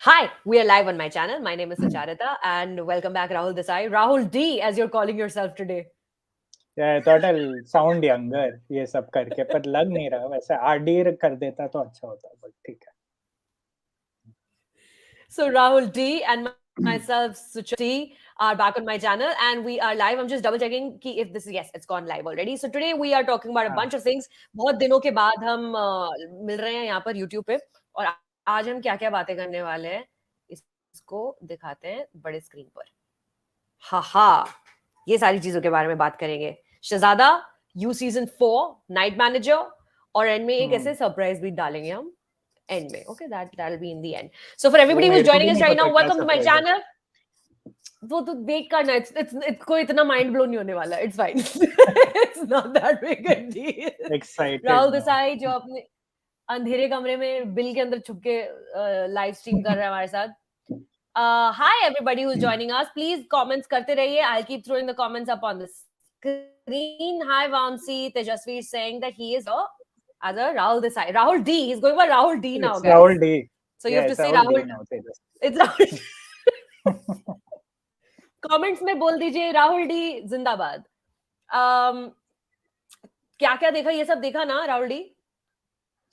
Hi, we are live on my channel. My name is Sucharita and welcome back Rahul Desai. Rahul D as you're calling yourself today. Yeah, I thought I'll sound younger ये सब करके पर लग नहीं रहा वैसे RD कर देता तो अच्छा होता बट ठीक So Rahul D and myself, Sucharita T, are back on my channel and we are live. I'm just double checking ki if this is yes, it's gone live already. So today we are talking about a है. bunch of things. बहुत दिनों के बाद हम मिल रहे हैं यहाँ पर YouTube पे और आज हम क्या-क्या बातें करने वाले हैं इसको दिखाते हैं बड़े स्क्रीन पर. हा ये सारी चीजों के बारे में बात करेंगे. शहजादा, यू सीजन 4 नाइट मैनेजर और एंड में एक ऐसे सरप्राइज भी डालेंगे हम एंड में. Okay, that'll be in the end. So for वो everybody who's मेरे को भी joining us नहीं right पता now, क्या welcome to my सरप्राइज है. channel. वो तो वेट करना. It's कोई इतना माइंड ब्लो नहीं होने वाला. It's fine. It's not that big a deal. Excited Rahul now. Desai जो अपने अंधेरे कमरे में बिल के अंदर छुप के लाइव स्ट्रीम कर रहा है हमारे साथ. Hi everybody who's joining us. Please comments karte rahiye. I'll keep throwing the comments up on the screen. Hi Vamsi, Tejasvi is saying that he is as a Rahul Desai. Rahul D. He's going by Rahul D now, It's guys. Rahul D. So you Yeah, have to it's say Rahul D Rahul. now. It's Rahul. Comments में बोल दीजिए Rahul D जिंदाबाद. क्या क्या देखा, ये सब देखा ना राहुल डी?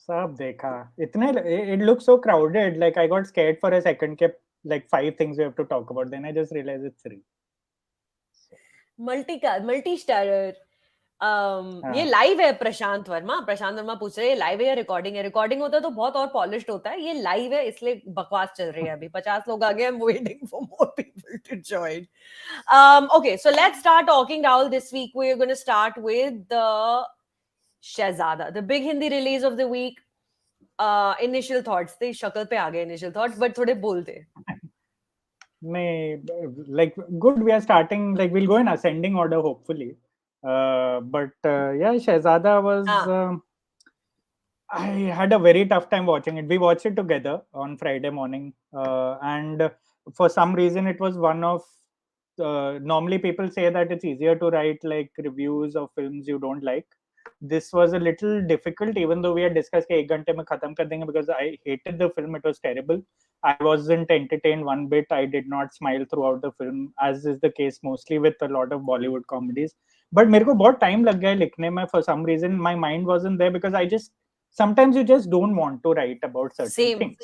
सब देखा इतने it looks so crowded like I got scared for a second के like 5 things we have to talk about then I just realized it's 3. Multi starrer. ये लाइव है. प्रशांत वर्मा पूछ रहे हैं लाइव है या रिकॉर्डिंग है. रिकॉर्डिंग होता है तो बहुत और पॉलिश्ड होता है. ये लाइव है इसलिए बकवास चल रही है. अभी 50 लोग आ गए. I'm waiting for more people to join. Okay, so let's start talking, Rahul. This week we're going to start with the Shehzada, the big Hindi release of the week. Initial thoughts. थे शक्ल पे आ गए initial thoughts, but थोड़े बोलते. May like good we are starting like we'll go in ascending order hopefully. But yeah, Shehzada was I had a very tough time watching it. We watched it together on Friday morning, and for some reason, it was one of. Normally, people say that it's easier to write like reviews of films you don't like. This was a little difficult, even though we had discussed कि 1 घंटे में खत्म कर देंगे because I hated the film. It was terrible. I wasn't entertained one bit. I did not smile throughout the film, as is the case mostly with a lot of Bollywood comedies. But मेरे को बहुत time लग गया लिखने में. For some reason, my mind wasn't there because I just sometimes you just don't want to write about certain things.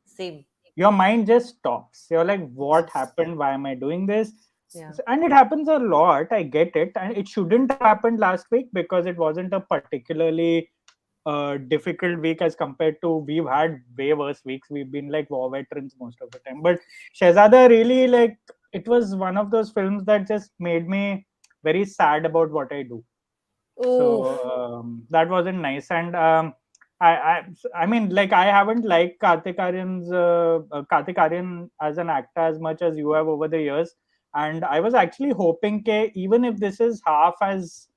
Same. Your mind just stops. You're like, what happened? Why am I doing this? Yeah. And it happens a lot. I get it. And it shouldn't have happened last week because it wasn't a particularly difficult week as compared to we've had way worse weeks. We've been like war veterans most of the time. But Shehzada really like it was one of those films that just made me very sad about what I do. Oof. So that wasn't nice. And I mean, like I haven't liked Kartik Aaryan as an actor as much as you have over the years, and I was actually hoping that even if this is half as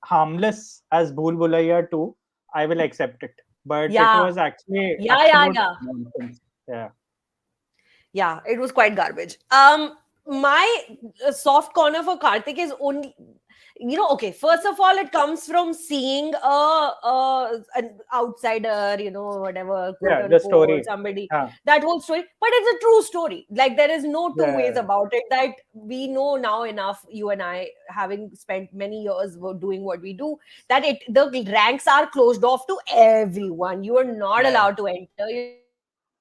harmless as Bhool Bhulaiya 2, I will accept it. But it was actually absolute nonsense. Yeah, it was quite garbage. My soft corner for Kartik is only, okay, first of all, it comes from seeing an outsider, whatever, quote the story. Somebody, that whole story. But it's a true story. Like, there is no two ways about it. That we know now enough, you and I, having spent many years doing what we do, that the ranks are closed off to everyone. You are not allowed to enter.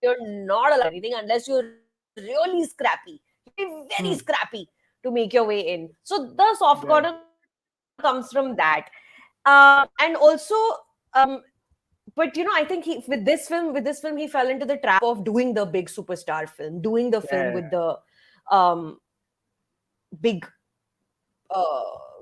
You're not allowed to do anything unless you're really scrappy. Very scrappy to make your way in. So the soft corner comes from that. And also, but I think with this film, he fell into the trap of doing the big superstar film, doing the film with the big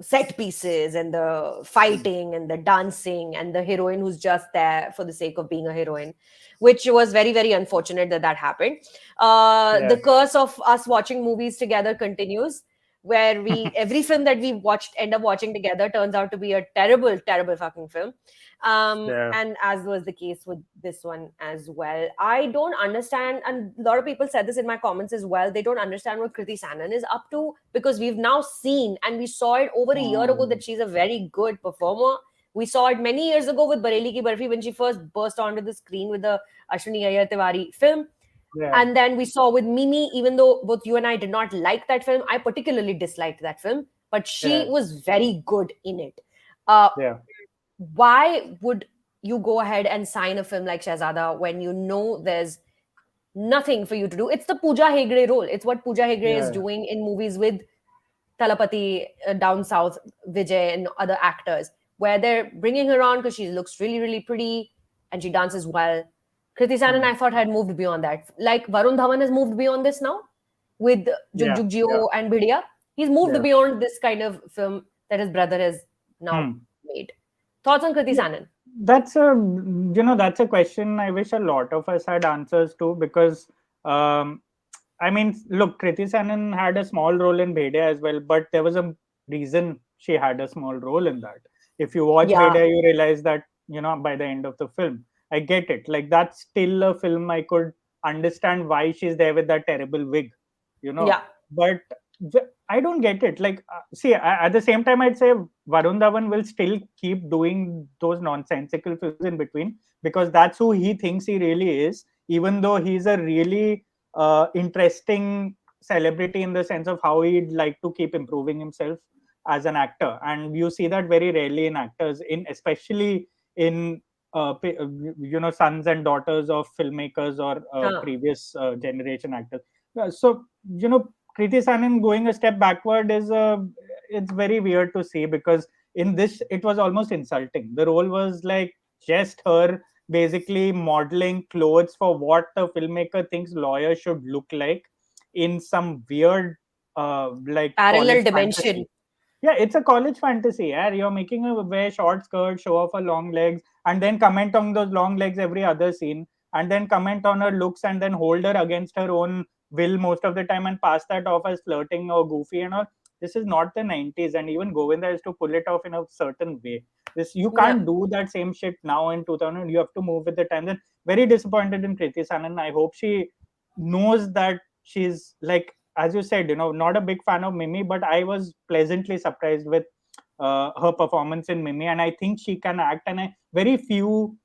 set pieces and the fighting and the dancing and the heroine who's just there for the sake of being a heroine, which was very, very unfortunate that happened. The curse of us watching movies together continues, where every film that we end up watching together turns out to be a terrible, terrible fucking film. And as was the case with this one as well. I don't understand, and a lot of people said this in my comments as well, they don't understand what Kriti Sanon is up to, because we've now seen, and we saw it over a year ago, that she's a very good performer. We saw it many years ago with Bareli Ki Barfi when she first burst onto the screen with the Ashwini Iyer Tiwari film. Yeah. And then we saw with Mimi, even though both you and I did not like that film, I particularly disliked that film, but she Yeah. was very good in it. Uh, Yeah. why would you go ahead and sign a film like Shehzada when you know there's nothing for you to do? It's the Pooja Hegde role. It's what Pooja Hegde is Yeah. doing in movies with Talapati, Down South, Vijay, and other actors, where they're bringing her on because she looks really, really pretty and she dances well. Kriti Sanon, Hmm. I thought, had moved beyond that. Like Varun Dhawan has moved beyond this now with Jug Yeah. Jug Yeah. Jio and Bhidiya. He's moved Yeah. beyond this kind of film that his brother has now Hmm. made. Thoughts on Kriti Yeah. Sanon? That's a that's a question I wish a lot of us had answers to, because um, I mean, look, Kriti Sanon had a small role in Bhede as well, but there was a reason she had a small role in that. If you watch Yeah, Bhede, you realize that, by the end of the film. I get it. Like, that's still a film I could understand why she's there with that terrible wig, yeah, but I don't get it. Like, see, at the same time, I'd say Varun Dhawan will still keep doing those nonsensical films in between, because that's who he thinks he really is, even though he's a really interesting celebrity in the sense of how he'd like to keep improving himself as an actor. And you see that very rarely in actors, in especially in sons and daughters of filmmakers or huh. previous generation actors. So, Kriti Sanon going a step backward is it's very weird to see, because in this it was almost insulting. The role was like just her basically modeling clothes for what the filmmaker thinks lawyers should look like in some weird like college Parallel dimension. fantasy. Yeah, it's a college fantasy. Yeah, you're making her wear short skirts, show off her long legs, and then comment on those long legs every other scene, and then comment on her looks, and then hold her against her own will most of the time, and pass that off as flirting or goofy and all. This is not the 90s, and even Govinda is to pull it off in a certain way. This, you Yeah. can't do that same shit now in 2000. You have to move with the times. And very disappointed in Kriti Sanon. I hope she knows that she's, like, as you said, not a big fan of Mimi, but I was pleasantly surprised with her performance in Mimi, and I think she can act. And very few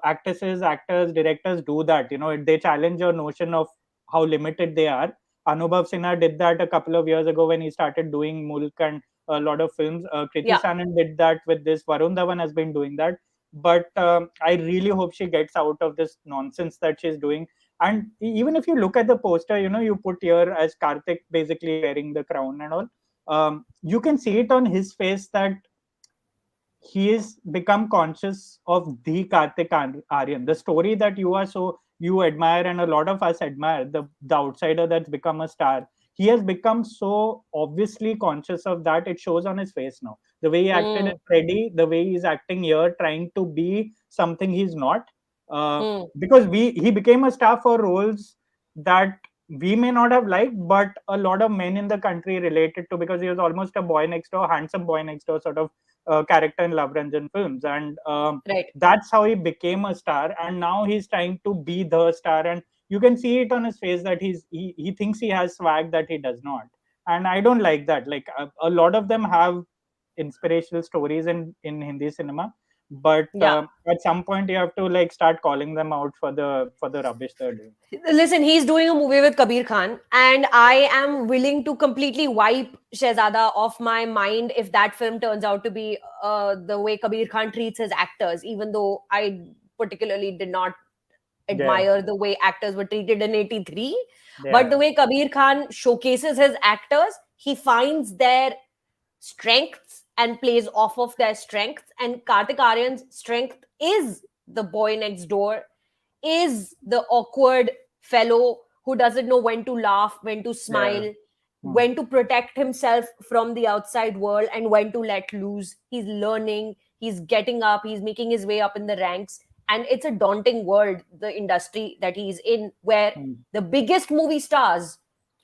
actresses, actors, directors do that. They challenge your notion of how limited they are. Anubhav Sinha did that a couple of years ago when he started doing Mulk and a lot of films. Kriti Yeah. Sanon did that with this. Varun Dhawan has been doing that. But I really hope she gets out of this nonsense that she's doing. And even if you look at the poster, you put here as Karthik basically wearing the crown and all. You can see it on his face that he is become conscious of the Karthik Aryan, the story that you admire, and a lot of us admire, the outsider that's become a star. He has become so obviously conscious of that. It shows on his face now. The way he acted in Mm, Freddy, the way he's acting here, trying to be something he's not. mm, Because he became a star for roles that we may not have liked, but a lot of men in the country related to, because he was almost a boy next door, handsome boy next door sort of character in Love Ranjan films. And right. that's how he became a star. And now he's trying to be the star. And you can see it on his face that he thinks he has swag that he does not. And I don't like that. Like, a lot of them have inspirational stories in Hindi cinema, but Yeah. at some point you have to like start calling them out for the rubbish they're doing. Listen, he's doing a movie with Kabir Khan, and I am willing to completely wipe Shehzada off my mind if that film turns out to be the way Kabir Khan treats his actors, even though I particularly did not Yeah. admire the way actors were treated in 83. But the Yeah. way Kabir Khan showcases his actors, he finds their strengths and plays off of their strengths. And Kartik Aryan's strength is the boy next door, is the awkward fellow who doesn't know when to laugh, when to Yeah. smile, Hmm. when to protect himself from the outside world, and when to let loose. He's learning, he's getting up, he's making his way up in the ranks. And it's a daunting world, the industry that he's in, where Hmm. the biggest movie stars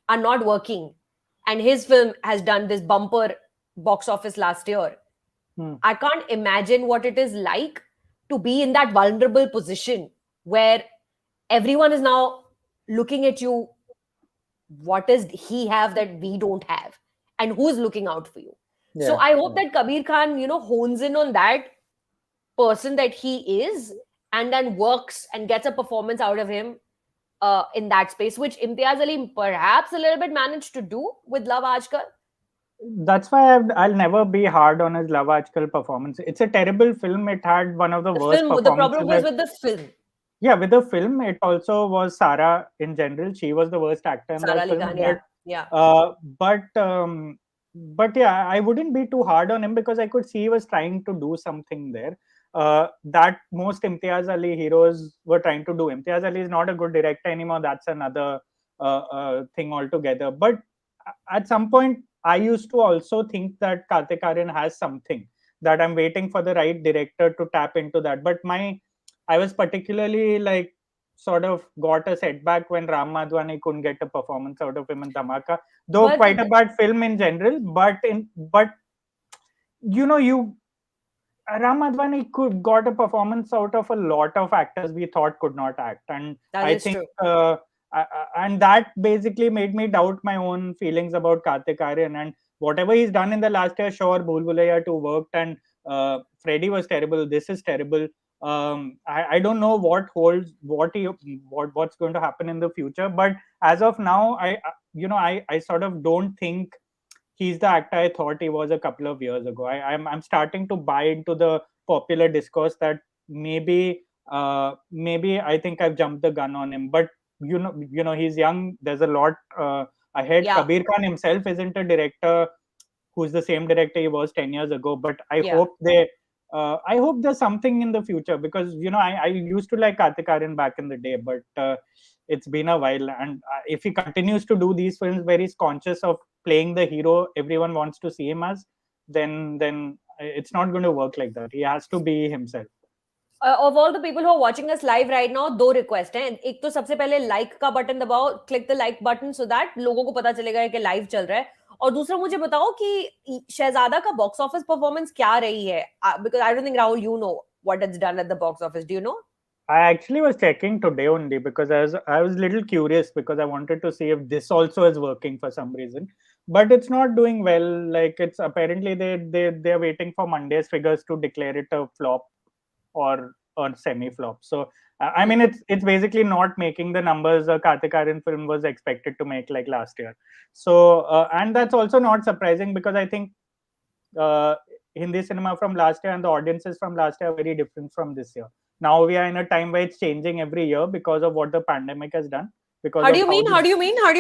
are not working. And his film has done this bumper box office last year. Hmm. I can't imagine what it is like to be in that vulnerable position where everyone is now looking at you. What does he have that we don't have? And who's looking out for you? So Yeah. I hope Yeah. that Kabir Khan, hones in on that person that he is and then works and gets a performance out of him in that space, which Imtiaz Ali perhaps a little bit managed to do with Love Aajkal. That's why I'll never be hard on his Love Aajkal performance. It's a terrible film. It had one of the worst The problem performances. was with the film. Yeah, with the film, it also was Sara in general. She was the worst actor in Sara that Ali film. Khan, yeah. Yeah. But yeah, I wouldn't be too hard on him because I could see he was trying to do something there. That most Imtiaz Ali heroes were trying to do. Imtiaz Ali is not a good director anymore. That's another thing altogether. But at some point, I used to also think that Kartik Aaryan has something, that I'm waiting for the right director to tap into that. But I was particularly like sort of got a setback when Ram Madhwani couldn't get a performance out of him in Dhamaka, though But quite a bad film in general. But you Ram Madhwani got a performance out of a lot of actors we thought could not act, and that I is think, true. and that basically made me doubt my own feelings about Kartik Aaryan. And whatever he's done in the last year, sure, Bhool Bhulaiya 2 worked, and Freddy was terrible. This is terrible. I don't know what's going to happen in the future, but as of now, I sort of don't think he's the actor I thought he was a couple of years ago. I'm starting to buy into the popular discourse that maybe I think I've jumped the gun on him. But he's young. There's a lot ahead. Yeah. Kabir Khan himself isn't a director who's the same director he was 10 years ago. But Yeah. I hope there's something in the future, because I used to like Kartik Aaryan back in the day, but it's been a while. And if he continues to do these films where he's conscious of playing the hero everyone wants to see him as, then it's not going to work like that. He has to be himself. Of all the people who are watching us live right now, दो request हैं. एक तो सबसे पहले like का button दबाओ, click the like button so that लोगों को पता चलेगा कि लाइव चल रहा है. और दूसरा मुझे बताओ कि शहजादा का बॉक्स ऑफिस परफॉर्मेंस क्या रही है, because I don't think Rahul you know what it's done at the box office. Do you know? I actually was checking today only because I was a little curious, because I wanted to see if this also is working for some reason. But it's not doing well. Like, it's apparently they're waiting for Monday's figures to declare it a flop or semi flop. So I mean, it's basically not making the numbers a Kartik Aaryan film was expected to make like last year. So and that's also not surprising, because I think Hindi cinema from last year and the audiences from last year are very different from this year. Now we are in a time where it's changing every year because of what the pandemic has done. How do you mean? How do you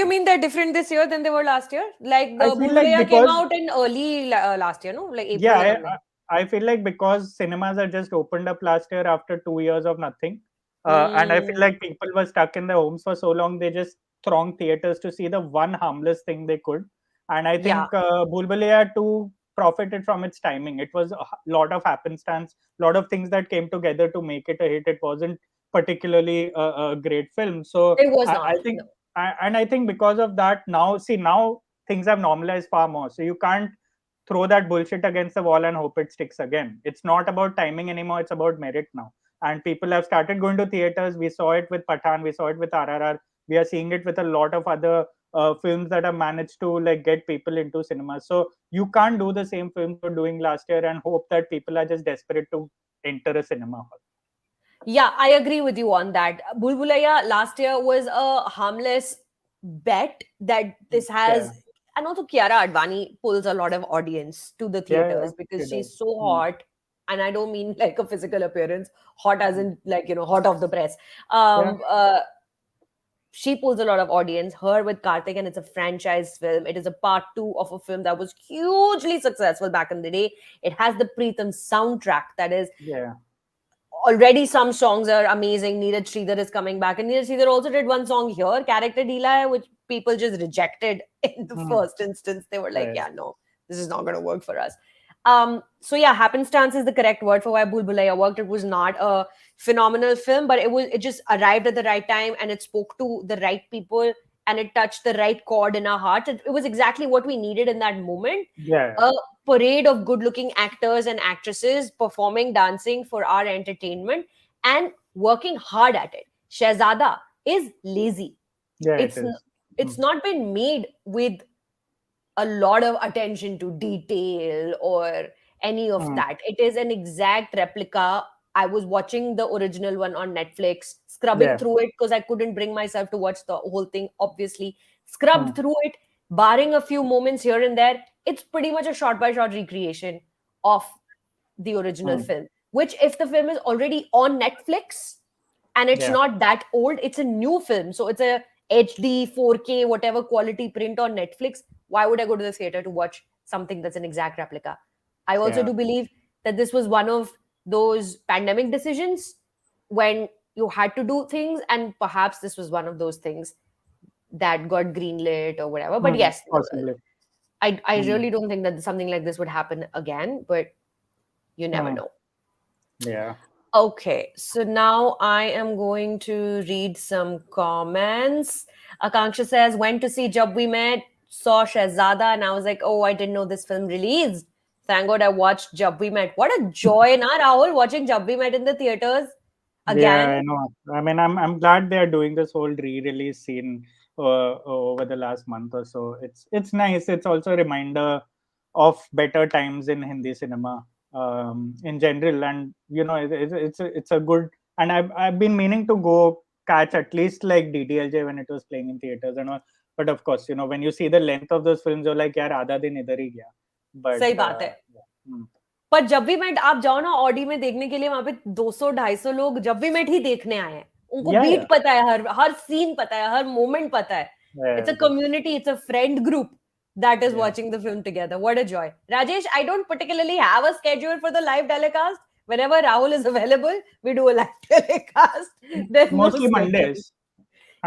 mean they're different this year than they were last year? Like the Bhool Bhulaiya came out in early last year, no? Like April. Yeah, I feel like because cinemas are just opened up last year after 2 years of nothing, and I feel like people were stuck in their homes for so long, they just thronged theaters to see the one harmless thing they could. And I think Bhool Bhulaiya 2 profited from its timing. It was a lot of happenstance, a lot of things that came together to make it a hit. It wasn't particularly a great film. So it was not. I think, and I think because of that, now things have normalized far more. So you can't throw that bullshit against the wall and hope it sticks again. It's not about timing anymore. It's about merit now. And people have started going to theaters. We saw it with Pathaan. We saw it with RRR. We are seeing it with a lot of other films that have managed to like get people into cinema. So you can't do the same films you're doing last year and hope that people are just desperate to enter a cinema hall. Yeah, I agree with you on that. Bhool Bhulaiya last year was a harmless bet that this has. And also Kiara Advani pulls a lot of audience to the theaters because she's so hot. And I don't mean like a physical appearance, hot as in like, hot off the press. She pulls a lot of audience, her with Kartik, and it's a franchise film. It is a part 2 of a film that was hugely successful back in the day. It has the Preetham soundtrack that is... Already some songs are amazing. Neeraj Sridhar is coming back. And Neeraj Sridhar also did one song here, Character Deela, which people just rejected in the first instance. They were like, yeah, no, this is not going to work for us. So yeah, happenstance is the correct word for why Bhool Bhulaiya worked. It was not a phenomenal film, but it just arrived at the right time and it spoke to the right people and it touched the right chord in our hearts. It was exactly what we needed in that moment. A parade of good-looking actors and actresses performing, dancing for our entertainment and working hard at it. Shehzada is lazy. It's not been made with a lot of attention to detail or any of that. It is an exact replica I was watching the original one on Netflix, scrubbing through it because I couldn't bring myself to watch the whole thing, obviously. Scrubbed through it, barring a few moments here and there. It's pretty much a shot-by-shot recreation of the original film. Which, if the film is already on Netflix and it's not that old, it's a new film. So it's a HD, 4K, whatever quality print on Netflix. Why would I go to the theater to watch something that's an exact replica? I also do believe that this was one of those pandemic decisions when you had to do things, and perhaps this was one of those things that got greenlit or whatever. But yes, possibly. I really don't think that something like this would happen again, but you never know. Yeah. Okay, so now I am going to read some comments. Akanksha says, went to see Jab We Met, saw Shehzada, and I was like, oh, I didn't know this film released. Thank God I watched Jab We Met. What a joy, na, Rahul, watching Jab We Met in the theaters again. Yeah, I know. I mean, I'm glad they are doing this whole re-release scene over the last month or so. It's nice. It's also a reminder of better times in Hindi cinema in general, and it's a good. And I've been meaning to go catch at least like DDLJ when it was playing in theaters and all. But of course, when you see the length of those films, you're like, yaar, आधा दिन इधर ही गया. But सही बात है. पर जब भी मेट आप जाओ ना ऑडी में देखने के लिए, वहां पे 200-250 लोग जब भी मेट ही देखने आए हैं. उनको बीट पता है, हर सीन पता है, हर मोमेंट पता है. It's a community, it's a friend group that is watching the film together. What a joy. Rajesh, I don't particularly have a schedule for the live telecast. Whenever Rahul is available, we do a live telecast. There's mostly no Mondays.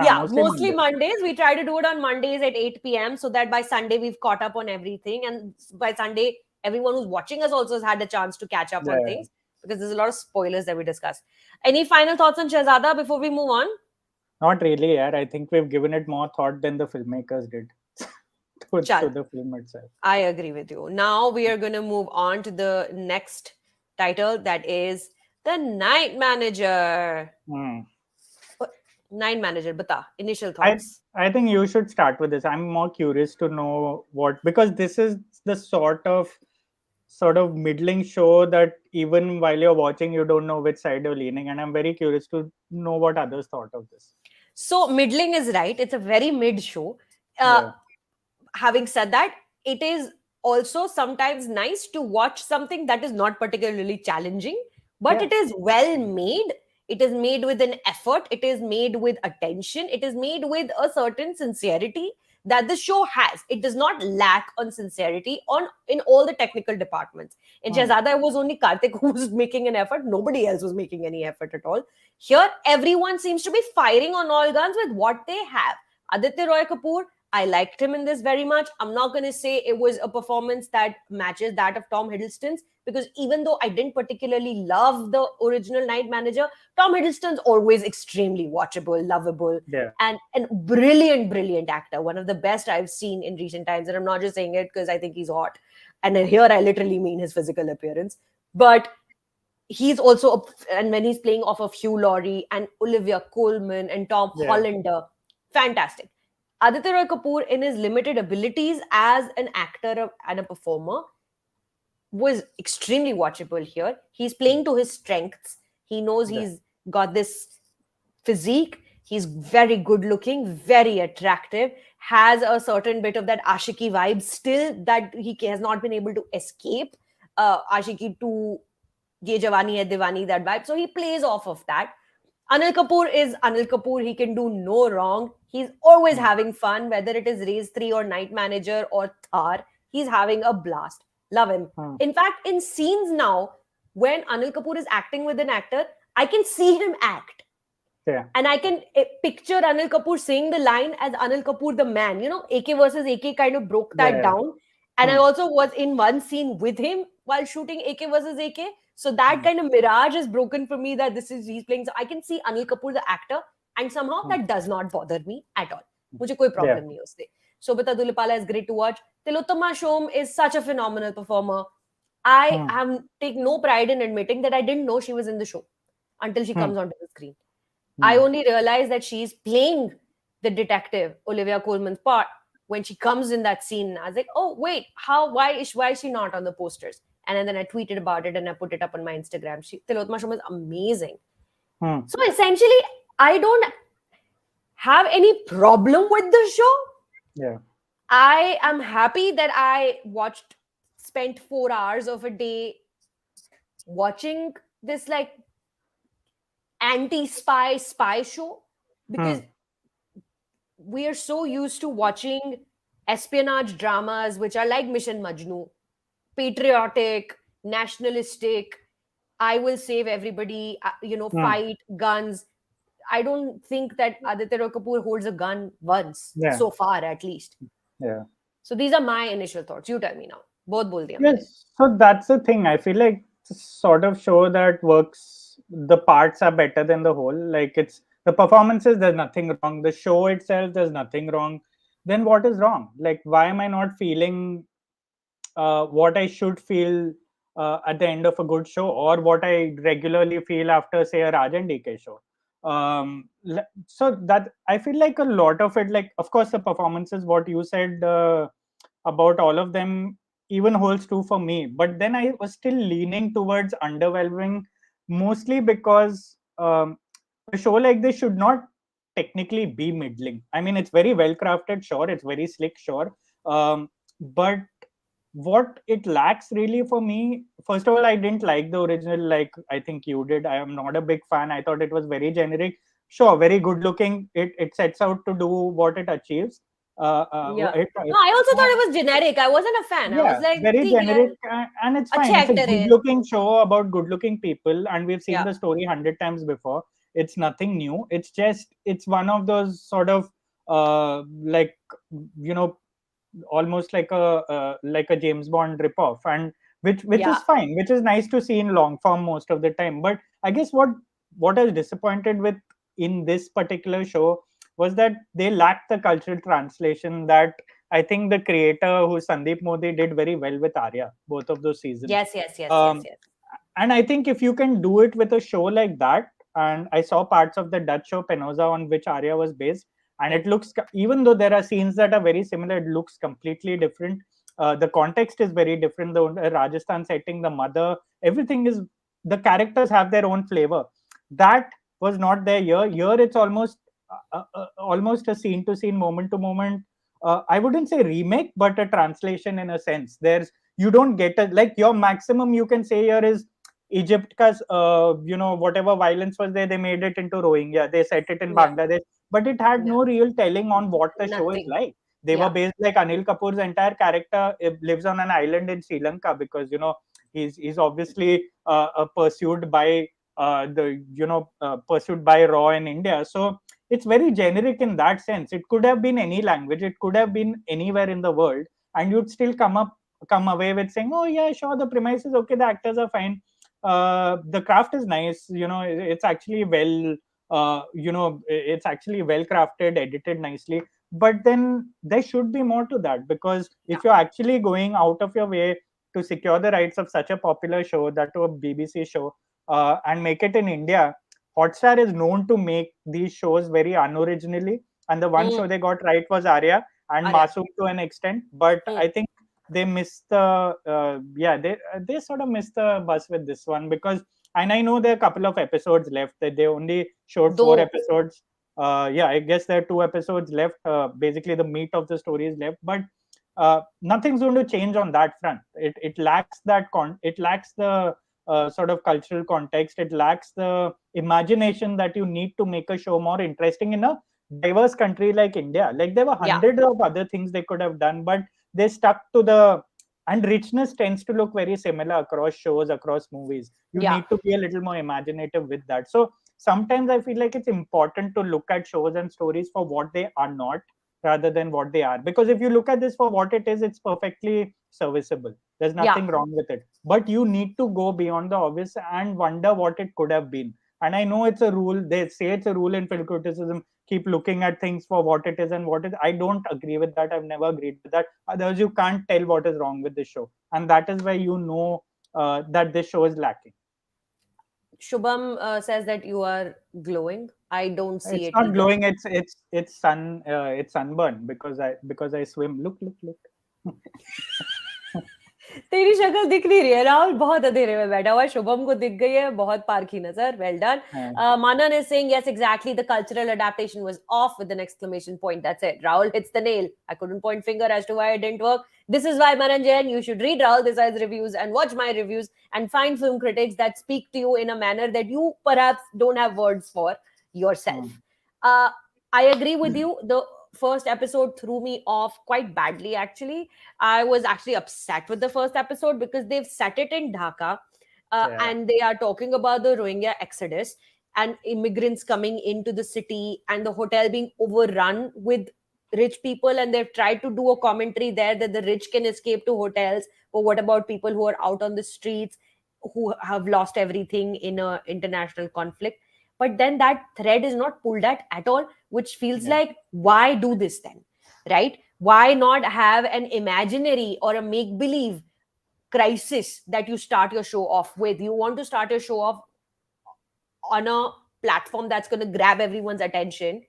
Yeah, mostly Mondays. We try to do it on Mondays at 8 p.m. so that by Sunday we've caught up on everything. And by Sunday, everyone who's watching us also has had a chance to catch up on things, because there's a lot of spoilers that we discuss. Any final thoughts on Shehzada before we move on? Not really, yeah. I think we've given it more thought than the filmmakers did to the film itself. I agree with you. Now we are going to move on to the next title, that is The Night Manager. Night Manager, bata, initial thoughts. I think you should start with this. I'm more curious to know because this is the sort of middling show that even while you're watching, you don't know which side you're leaning. And I'm very curious to know what others thought of this. So middling is right. It's a very mid show. Having said that, it is also sometimes nice to watch something that is not particularly challenging, but it is well made. It is made with an effort. It is made with attention. It is made with a certain sincerity that the show has. It does not lack on sincerity in all the technical departments. In Shehzada, it was only Karthik who was making an effort. Nobody else was making any effort at all. Here, everyone seems to be firing on all guns with what they have. Aditya Roy Kapoor, I liked him in this very much. I'm not going to say it was a performance that matches that of Tom Hiddleston's, because even though I didn't particularly love the original Night Manager, Tom Hiddleston's always extremely watchable, lovable, and brilliant actor. One of the best I've seen in recent times. And I'm not just saying it because I think he's hot. And here I literally mean his physical appearance. But he's also, and when he's playing off of Hugh Laurie and Olivia Colman and Tom Hollander, fantastic. Aditya Roy Kapoor, in his limited abilities as an actor and a performer, was extremely watchable here. He's playing to his strengths. He knows he's got this physique. He's very good looking, very attractive, has a certain bit of that Ashiki vibe still that he has not been able to escape. Ashiki 2, Ye Jawani Hai Diwani, that vibe. So he plays off of that. Anil Kapoor is Anil Kapoor. He can do no wrong. He's always having fun, whether it is Raise 3 or Night Manager or Thar. He's having a blast. Love him. In fact, in scenes now, when Anil Kapoor is acting with an actor, I can see him act. And I can picture Anil Kapoor saying the line as Anil Kapoor the man. AK versus AK kind of broke that down. And I also was in one scene with him while shooting AK versus AK. So that kind of mirage is broken for me, that he's playing. So I can see Anil Kapoor the actor, and somehow that does not bother me at all. Mujhe koi problem nahi usse. Shobita Dulipala is great to watch. Tilottama Shom is such a phenomenal performer. I take no pride in admitting that I didn't know she was in the show until she comes onto the screen. I only realized that she's playing the detective, Olivia Colman's part, when she comes in that scene. I was like, oh, wait, why is she not on the posters? and then I tweeted about it and I put it up on my Instagram. Tilotma show was amazing. Hmm. So essentially, I don't have any problem with the show. Yeah. I am happy that I spent 4 hours of a day watching this like anti-spy show, because Hmm. we are so used to watching espionage dramas which are like Mission Majnu, patriotic, nationalistic, I will save everybody, Hmm. fight, guns. I don't think that Aditya Roy Kapoor holds a gun once, Yeah. so far at least. Yeah. So these are my initial thoughts. You tell me now. Both bol diya maine. Yes. So that's the thing. I feel like it's a sort of show that works. The parts are better than the whole. Like it's the performances, there's nothing wrong. The show itself, there's nothing wrong. Then what is wrong? Like, why am I not feeling what I should feel at the end of a good show, or what I regularly feel after, say, a Raj and DK show? So that I feel like a lot of it, like, of course, the performances, what you said about all of them, even holds true for me. But then I was still leaning towards underwhelming, mostly because a show like this should not technically be middling. I mean, it's very well crafted, sure, it's very slick, sure, but what it lacks really for me, first of all, I didn't like the original like I think you did. I am not a big fan. I thought it was very generic. Sure, very good looking. It sets out to do what it achieves. Yeah. It, No, I also thought it was generic. I wasn't a fan. I was yeah, like, very ठीक है, generic, and it's अच्छे fine. It's a actor good है. looking show about good looking people, and we've seen Yeah. the story 100 times before. It's nothing new. It's one of those sort of like, you know, almost like a James Bond ripoff, and which Yeah. is fine, which is nice to see in long form most of the time. But I guess what I was disappointed with in this particular show was that they lacked the cultural translation that I think the creator, who's Sandeep Modi, did very well with Arya, both of those seasons. Yes, yes, yes, yes, Um, yes. and I think if you can do it with a show like that, and I saw parts of the Dutch show Penosa on which Arya was based, and it looks, even though there are scenes that are very similar, it looks completely different. The context is very different. The Rajasthan setting, the mother, everything is, the characters have their own flavor. That was not there here. Here it's almost a scene to scene, moment to moment. I wouldn't say remake, but a translation in a sense. You don't get it, like your maximum you can say here is Egypt, because whatever violence was there, they made it into Rohingya. They set it in Yeah. Bangladesh, but it had Yeah. no real telling on what the show is Nothing. like. They were Yeah. based, like Anil Kapoor's entire character lives on an island in Sri Lanka, because he's obviously pursued by pursued by Raw in India. So it's very generic in that sense. It could have been any language. It could have been anywhere in the world, and you'd still come away with saying, "Oh yeah, sure, the premise is okay, the actors are fine, the craft is nice. It's actually it's actually well crafted, edited nicely." But then there should be more to that, because Yeah. if you're actually going out of your way to secure the rights of such a popular show, that to a BBC show, and make it in India, Hotstar is known to make these shows very unoriginally. And the one Mm. show they got right was Arya and Arya. Masoom to an extent. But Mm. I think they missed the they sort of missed the bus with this one, because, and I know there are a couple of episodes left, that they only showed 4 episodes. I guess there are 2 episodes left. Basically the meat of the story is left, but nothing's going to change on that front. It lacks it lacks the sort of cultural context. It lacks the imagination that you need to make a show more interesting in a diverse country like India. Like, there were Yeah. hundreds of other things they could have done, but they stuck to the, and richness tends to look very similar across shows, across movies. You Yeah. need to be a little more imaginative with that. So sometimes I feel like it's important to look at shows and stories for what they are not, rather than what they are. Because if you look at this for what it is, it's perfectly serviceable. There's Yeah. nothing wrong with it. But you need to go beyond the obvious and wonder what it could have been. And I know it's a rule. They say it's a rule in film criticism. Keep looking at things for what it is and what it. I don't agree with that. I've never agreed with that. Otherwise, you can't tell what is wrong with the show, and that is why that this show is lacking. Shubham says that you are glowing. I don't see It's it not either. glowing. It's sunburn, because I swim. Look. तेरी शक्ल दिख नहीं रही है राहुल, बहुत अंधेरे में बैठा हुआ है. शुभम को दिख गई है, बहुत पारखी नजर. Well done. Manan is saying yes, exactly. The cultural adaptation was off with an exclamation point. That's it. Rahul hits the nail. I couldn't point finger as to why it didn't work. This is why, Manan, you should read Rahul Desai's reviews and watch my reviews and find film critics that speak to you in a manner that you perhaps don't have words for yourself. I agree with you. The first episode threw me off quite badly, actually. I was actually upset with the first episode because they've set it in Dhaka, and they are talking about the Rohingya exodus and immigrants coming into the city and the hotel being overrun with rich people. And they've tried to do a commentary there that the rich can escape to hotels, but what about people who are out on the streets who have lost everything in a international conflict? But then that thread is not pulled at all, which feels like, why do this then, right? Why not have an imaginary or a make believe crisis that you start your show off with? You want to start your show off on a platform that's going to grab everyone's attention,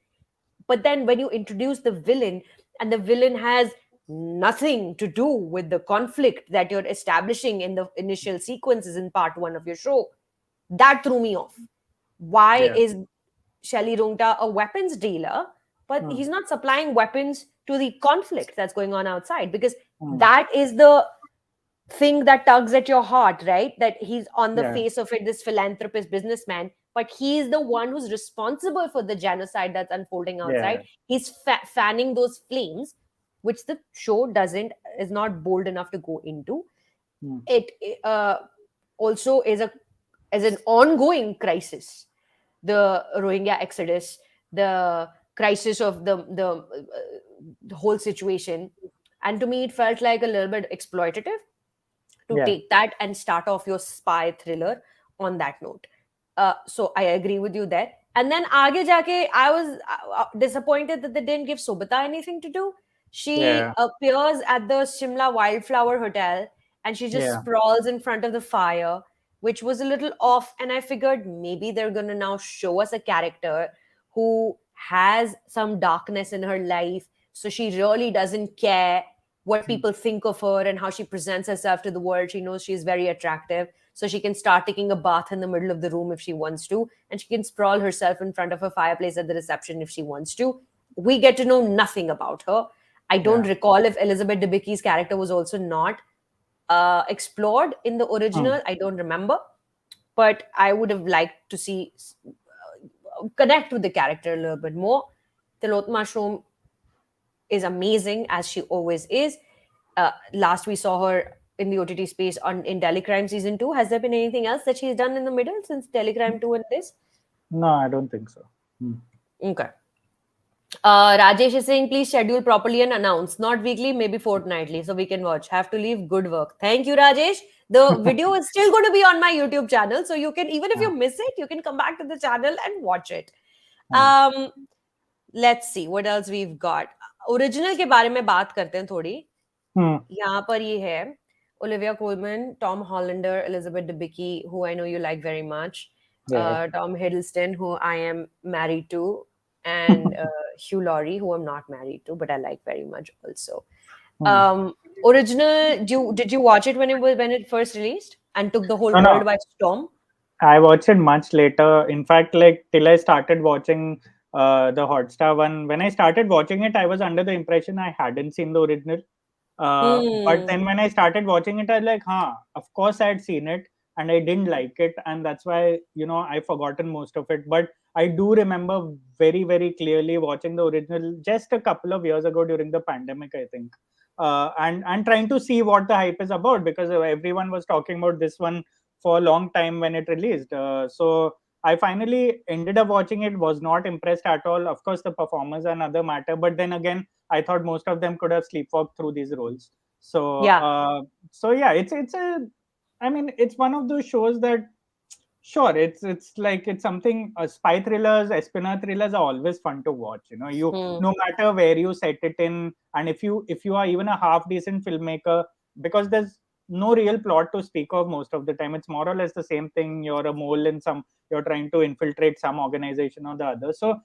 but then when you introduce the villain, and the villain has nothing to do with the conflict that you're establishing in the initial sequences in part 1 of your show, that threw me off. Why is Shelly Rungta a weapons dealer, but he's not supplying weapons to the conflict that's going on outside? Because that is the thing that tugs at your heart, right? That he's on the face of it, this philanthropist businessman, but he's the one who's responsible for the genocide that's unfolding outside. He's fanning those flames, which the show is not bold enough to go into. It also is an ongoing crisis, the Rohingya exodus, the crisis of the whole situation. And to me, it felt like a little bit exploitative to take that and start off your spy thriller on that note. So I agree with you there. And then aage jaake, I was disappointed that they didn't give Sobita anything to do. She appears at the Shimla Wildflower Hotel and she just sprawls in front of the fire, which was a little off. And I figured maybe they're going to now show us a character who has some darkness in her life. So she really doesn't care what people think of her and how she presents herself to the world. She knows she's very attractive. So she can start taking a bath in the middle of the room if she wants to. And she can sprawl herself in front of a fireplace at the reception if she wants to. We get to know nothing about her. I don't recall if Elizabeth Debicki's character was also not explored in the original. I don't remember. But I would have liked to see connect with the character a little bit more. Tilotma Shroom is amazing, as she always is. Last we saw her in the OTT space in Telecrime Season 2. Has there been anything else that she's done in the middle since Telecrime 2 and this? No, I don't think so. Okay. Rajesh is saying, please schedule properly and announce. Not weekly, maybe fortnightly, so we can watch. Have to leave. Good work. Thank you, Rajesh. The video is still going to be on my YouTube channel, so you can, even if you miss it, you can come back to the channel and watch it. Let's see what else we've got. Original के बारे में बात करते हैं थोड़ी. यहाँ पर ये है Olivia Colman, Tom Hollander, Elizabeth Debicki, who I know you like very much, Tom Hiddleston, who I am married to, and Hugh Laurie, who I'm not married to, but I like very much also. Original, did you watch it when it first released and took the whole world by storm? I watched it much later. In fact, like till I started watching the Hotstar one. When I started watching it, I was under the impression I hadn't seen the original. But then when I started watching it, I was like, of course I had seen it and I didn't like it. And that's why, I've forgotten most of it. But I do remember very, very clearly watching the original just a couple of years ago during the pandemic, I think. And trying to see what the hype is about, because everyone was talking about this one for a long time when it released. So I finally ended up watching it, was not impressed at all. Of course, the performers are another matter, but then again, I thought most of them could have sleepwalked through these roles. So it's one of those shows that, sure, it's something. Spy thrillers, espionage thrillers are always fun to watch. No matter where you set it in, and if you are even a half decent filmmaker, because there's no real plot to speak of most of the time. It's more or less the same thing. You're a mole in you're trying to infiltrate some organization or the other. So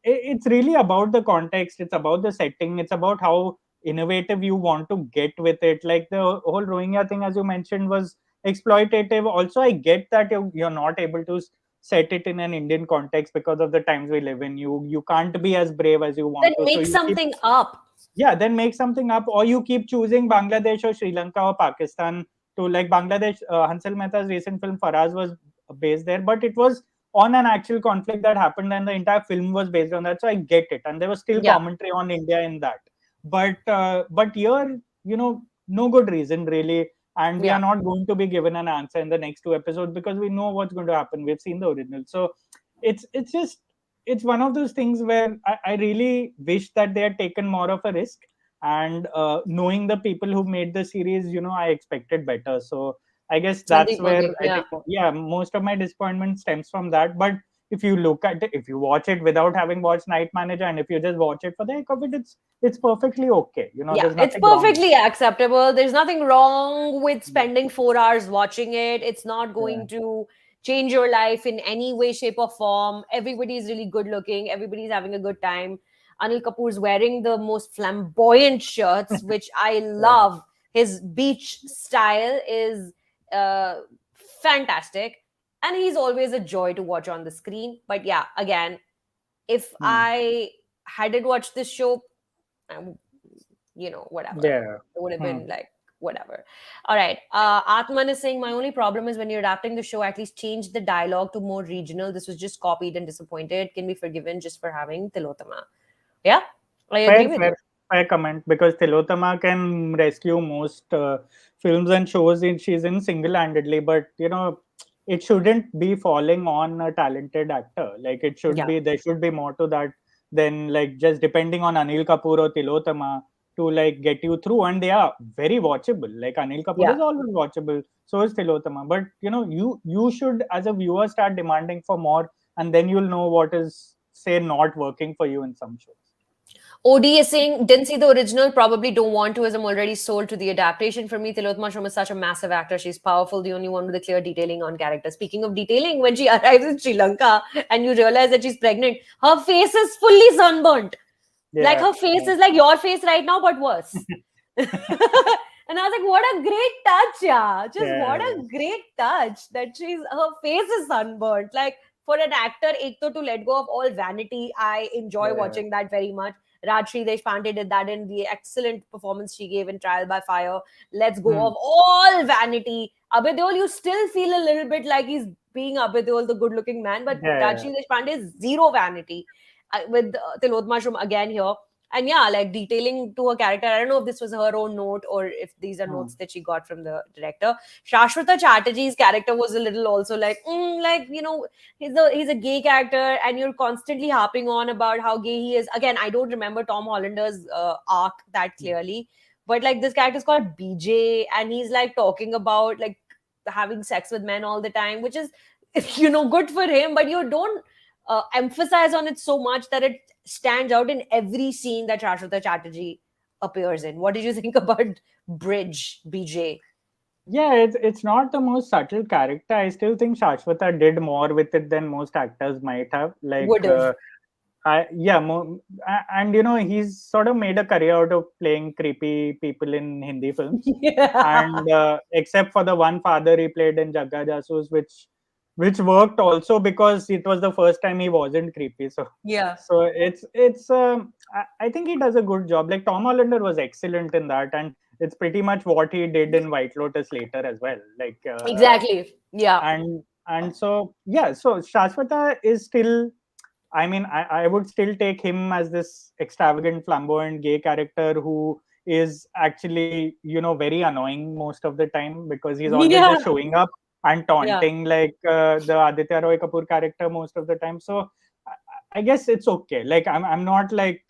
it's really about the context. It's about the setting. It's about how innovative you want to get with it. Like the whole Rohingya thing, as you mentioned, was exploitative. Also, I get that you're not able to set it in an Indian context because of the times we live in. You can't be as brave as you Then want to, so make you keep, something up. yeah, then make something up, or you keep choosing Bangladesh or Sri Lanka or Pakistan to, like Bangladesh. Hansal Mehta's recent film Faraz was based there, but it was on an actual conflict that happened, and the entire film was based on that. So I get it, and there was still Yeah. commentary on India in that. But here, no good reason really, and we Yeah. are not going to be given an answer in the next two episodes because we know what's going to happen. We've seen the original, so it's just, it's one of those things where I really wish that they had taken more of a risk. And knowing the people who made the series, I expected better. So I guess that's Sandeep where Modi. I Yeah. think, yeah, most of my disappointment stems from that. But if you look at it, if you watch it without having watched Night Manager, and if you just watch it for the heck of it, it's perfectly okay. Yeah, There's it's nothing wrong with perfectly acceptable. There's nothing wrong with spending 4 hours watching it. It's not it. going to change your life in any way, shape, or form. Everybody's really good looking. Everybody's having a good time. Anil Kapoor's wearing the most flamboyant shirts, which I Yeah. love. His beach style is uh, fantastic. And he's always a joy to watch on the screen. But yeah, again, if Hmm. I hadn't watched this show, whatever. Yeah. It would have Hmm. been like whatever. All right. Atman is saying my only problem is when you're adapting the show, at least change the dialogue to more regional. This was just copied and disappointed. Can be forgiven just for having Tilotama. Yeah, I agree Fair, with you. fair, fair comment, because Tilotama can rescue most films and shows she's in single-handedly, but it shouldn't be falling on a talented actor. Like it should Yeah. be, there should be more to that than like just depending on Anil Kapoor or Tilotama to like get you through. And they are very watchable. Like Anil Kapoor Yeah. is always watchable, so is Tilotama. But you should as a viewer start demanding for more, and then you'll know what is, say, not working for you in some shows. OD is saying, didn't see the original, probably don't want to as I'm already sold to the adaptation. For me, Tilotma Shrum is such a massive actor. She's powerful, the only one with a clear detailing on character. Speaking of detailing, when she arrives in Sri Lanka and you realize that she's pregnant, her face is fully sunburnt. Like Yeah. her face is like your face right now, but worse. And I was like, what a great touch, yeah. Just what Yeah. a great touch that her face is sunburnt. Like for an actor, to let go of all vanity, I enjoy Yeah. watching that very much. Rajshri Deshpande did that in the excellent performance she gave in Trial by Fire. Let's go Hmm. of all vanity. Abhay Deol, you still feel a little bit like he's being Abhay Deol, the good-looking man, but Yeah. Rajshri Deshpande is zero vanity. With Tilotma Shrum again here. And yeah, like detailing to her character. I don't know if this was her own note or if these are Hmm. notes that she got from the director. Shashwata Chatterjee's character was a little also like, he's a gay character, and you're constantly harping on about how gay he is. Again, I don't remember Tom Hollander's arc that clearly, but like this character is called BJ, and he's like talking about like having sex with men all the time, which is good for him, but you don't emphasize on it so much that it stands out in every scene that Shashwata Chatterjee appears in. What did you think about Bridge, BJ? Yeah, it's not the most subtle character. I still think Shashwata did more with it than most actors might have. Like, Would have. and he's sort of made a career out of playing creepy people in Hindi films. Yeah. And except for the one father he played in Jagga Jasoos, which worked also because it was the first time he wasn't creepy. So Yeah. so I think he does a good job. Like Tom Hollander was excellent in that, and it's pretty much what he did in White Lotus later as well. Like Exactly. Yeah. and so yeah, so Shashwata is still, I mean, I would still take him as this extravagant, flamboyant gay character who is actually, very annoying most of the time because he's always Yeah. just showing up and Yeah. taunting like the Aditya Roy Kapoor character most of the time. So I guess it's okay. Like I'm not like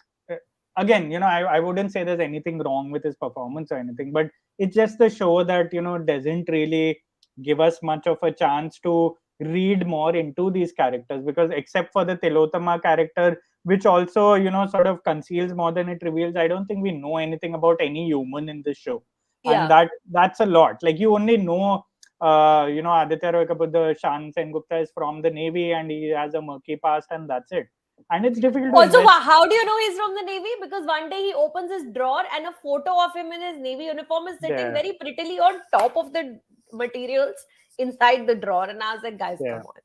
again, I wouldn't say there's anything wrong with his performance or anything, but it's just the show that doesn't really give us much of a chance to read more into these characters, because except for the Tilotama character, which also sort of conceals more than it reveals, I don't think we know anything about any human in this show. And Yeah. that's a lot. Like you only know Aditya Roy Kapoor, the Shan Sen Gupta is from the Navy and he has a murky past, and that's it. And it's difficult to Also, invest. how do you know he's from the Navy? Because one day he opens his drawer and a photo of him in his Navy uniform is sitting Yeah, very prettily on top of the materials inside the drawer. And I was like, guys, yeah, come on.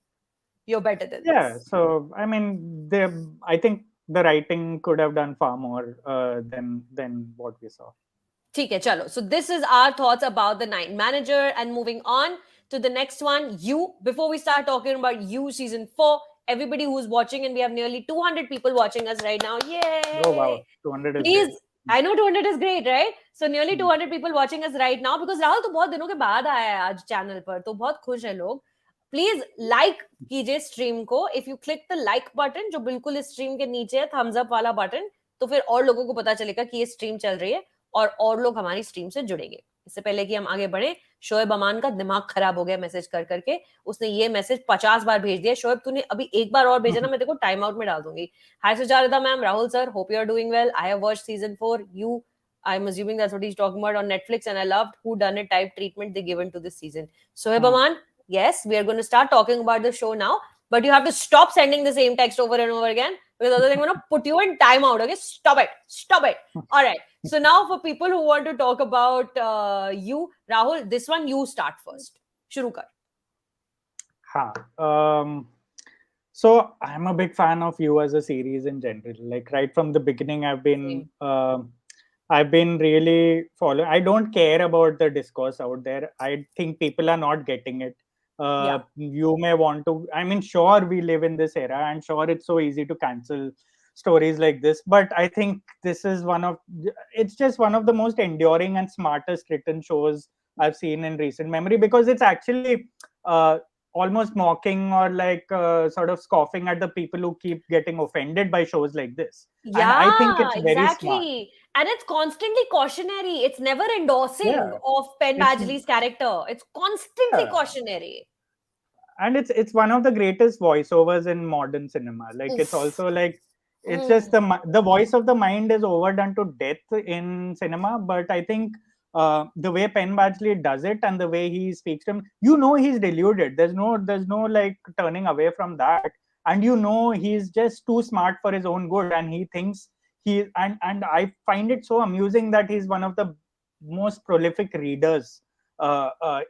You're better than yeah. this. So I mean, I think the writing could have done far more than what we saw. ठीक है, chalo. So this is our thoughts about the Night Manager, and moving on to the next one, You. Before we start talking about You season 4, everybody who's watching, and we have nearly 200 people watching us right now. Oh Yay! wow, 200 is great. Please, I know 200 is great, right? So nearly Hmm. 200 people watching us right now, because Rahul तो बहुत दिनों के बाद आया है आज channel पर, तो बहुत खुश है लोग. प्लीज लाइक कीजिए स्ट्रीम को. If you click the like button जो बिल्कुल इस स्ट्रीम के नीचे है, थम्स अप वाला बटन, तो फिर और लोगों को पता चलेगा कि ये स्ट्रीम चल रही है और लोग हमारी स्ट्रीम से जुड़ेंगे. इससे पहले कि हम आगे बढ़े, शोएब अमान का दिमाग खराब हो गया मैसेज कर करके. उसने ये मैसेज 50 बार भेज दिया. शोएब तूने अभी एक बार और भेजा ना, मैं तेरे को टाइम आउट में डाल दूंगी. Hi Sucharita ma'am, Rahul sir, hope you are doing well. I have watched season 4. You, I'm assuming that's what he's talking about, on Netflix, and I loved who done it type treatment they given to this season. Sohaib Aman, yes, we are going to start talking about the show now, but you have to stop sending the same text over and over again, because otherwise I'm going to put you in timeout. Okay, stop it. All right. So now for people who want to talk about You, Rahul, this one you start first. Shuru kar. So I'm a big fan of You as a series in general. Like right from the beginning, I've been really following. I don't care about the discourse out there. I think people are not getting it. You may want to. I mean, sure, we live in this era, and sure, it's so easy to cancel stories like this. But I think this is it's just one of the most enduring and smartest written shows I've seen in recent memory, because it's actually almost mocking or like sort of scoffing at the people who keep getting offended by shows like this. And I think it's very smart. And it's constantly cautionary. It's never endorsing Yeah, of Penn it's Badgley's character. It's constantly yeah. cautionary. And it's one of the greatest voiceovers in modern cinema. Like it's Oof. also like it's just the voice of the mind is overdone to death in cinema. But I think the way Penn Badgley does it and the way he speaks to him, he's deluded. There's no like turning away from that. And he's just too smart for his own good, and he thinks and I find it so amusing that he's one of the most prolific readers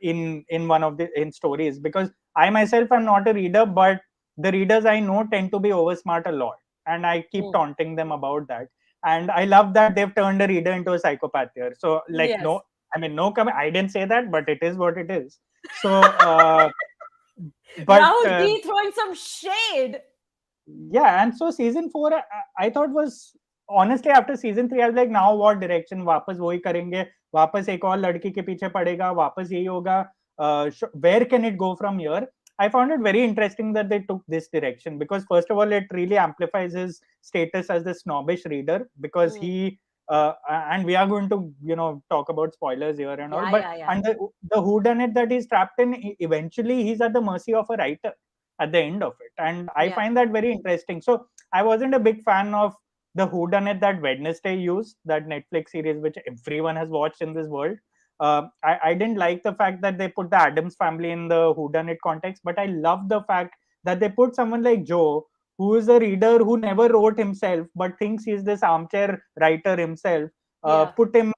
in one of the in stories, because I myself am not a reader, but the readers I know tend to be oversmart a lot, and I keep taunting them about that. And I love that they've turned a reader into a psychopath here. So, like, no, I mean, no comment. I didn't say that, but it is what it is. So, but Rahul D throwing some shade. Yeah, and so season 4, I thought was honestly after season 3, I was like, now what direction? वापस वही करेंगे, वापस एक और लड़की के पीछे पड़ेगा, वापस यही होगा. Where can it go from here? I found it very interesting that they took this direction, because first of all, it really amplifies his status as the snobbish reader, because he and we are going to talk about spoilers here and all, but and the whodunit that he's trapped in, eventually he's at the mercy of a writer at the end of it, and I find that very interesting. So I wasn't a big fan of the whodunit that Wednesday used, that Netflix series which everyone has watched in this world. I didn't like the fact that they put the Addams family in the whodunit context, but I love the fact that they put someone like Joe, who is a reader who never wrote himself but thinks he's this armchair writer himself, put him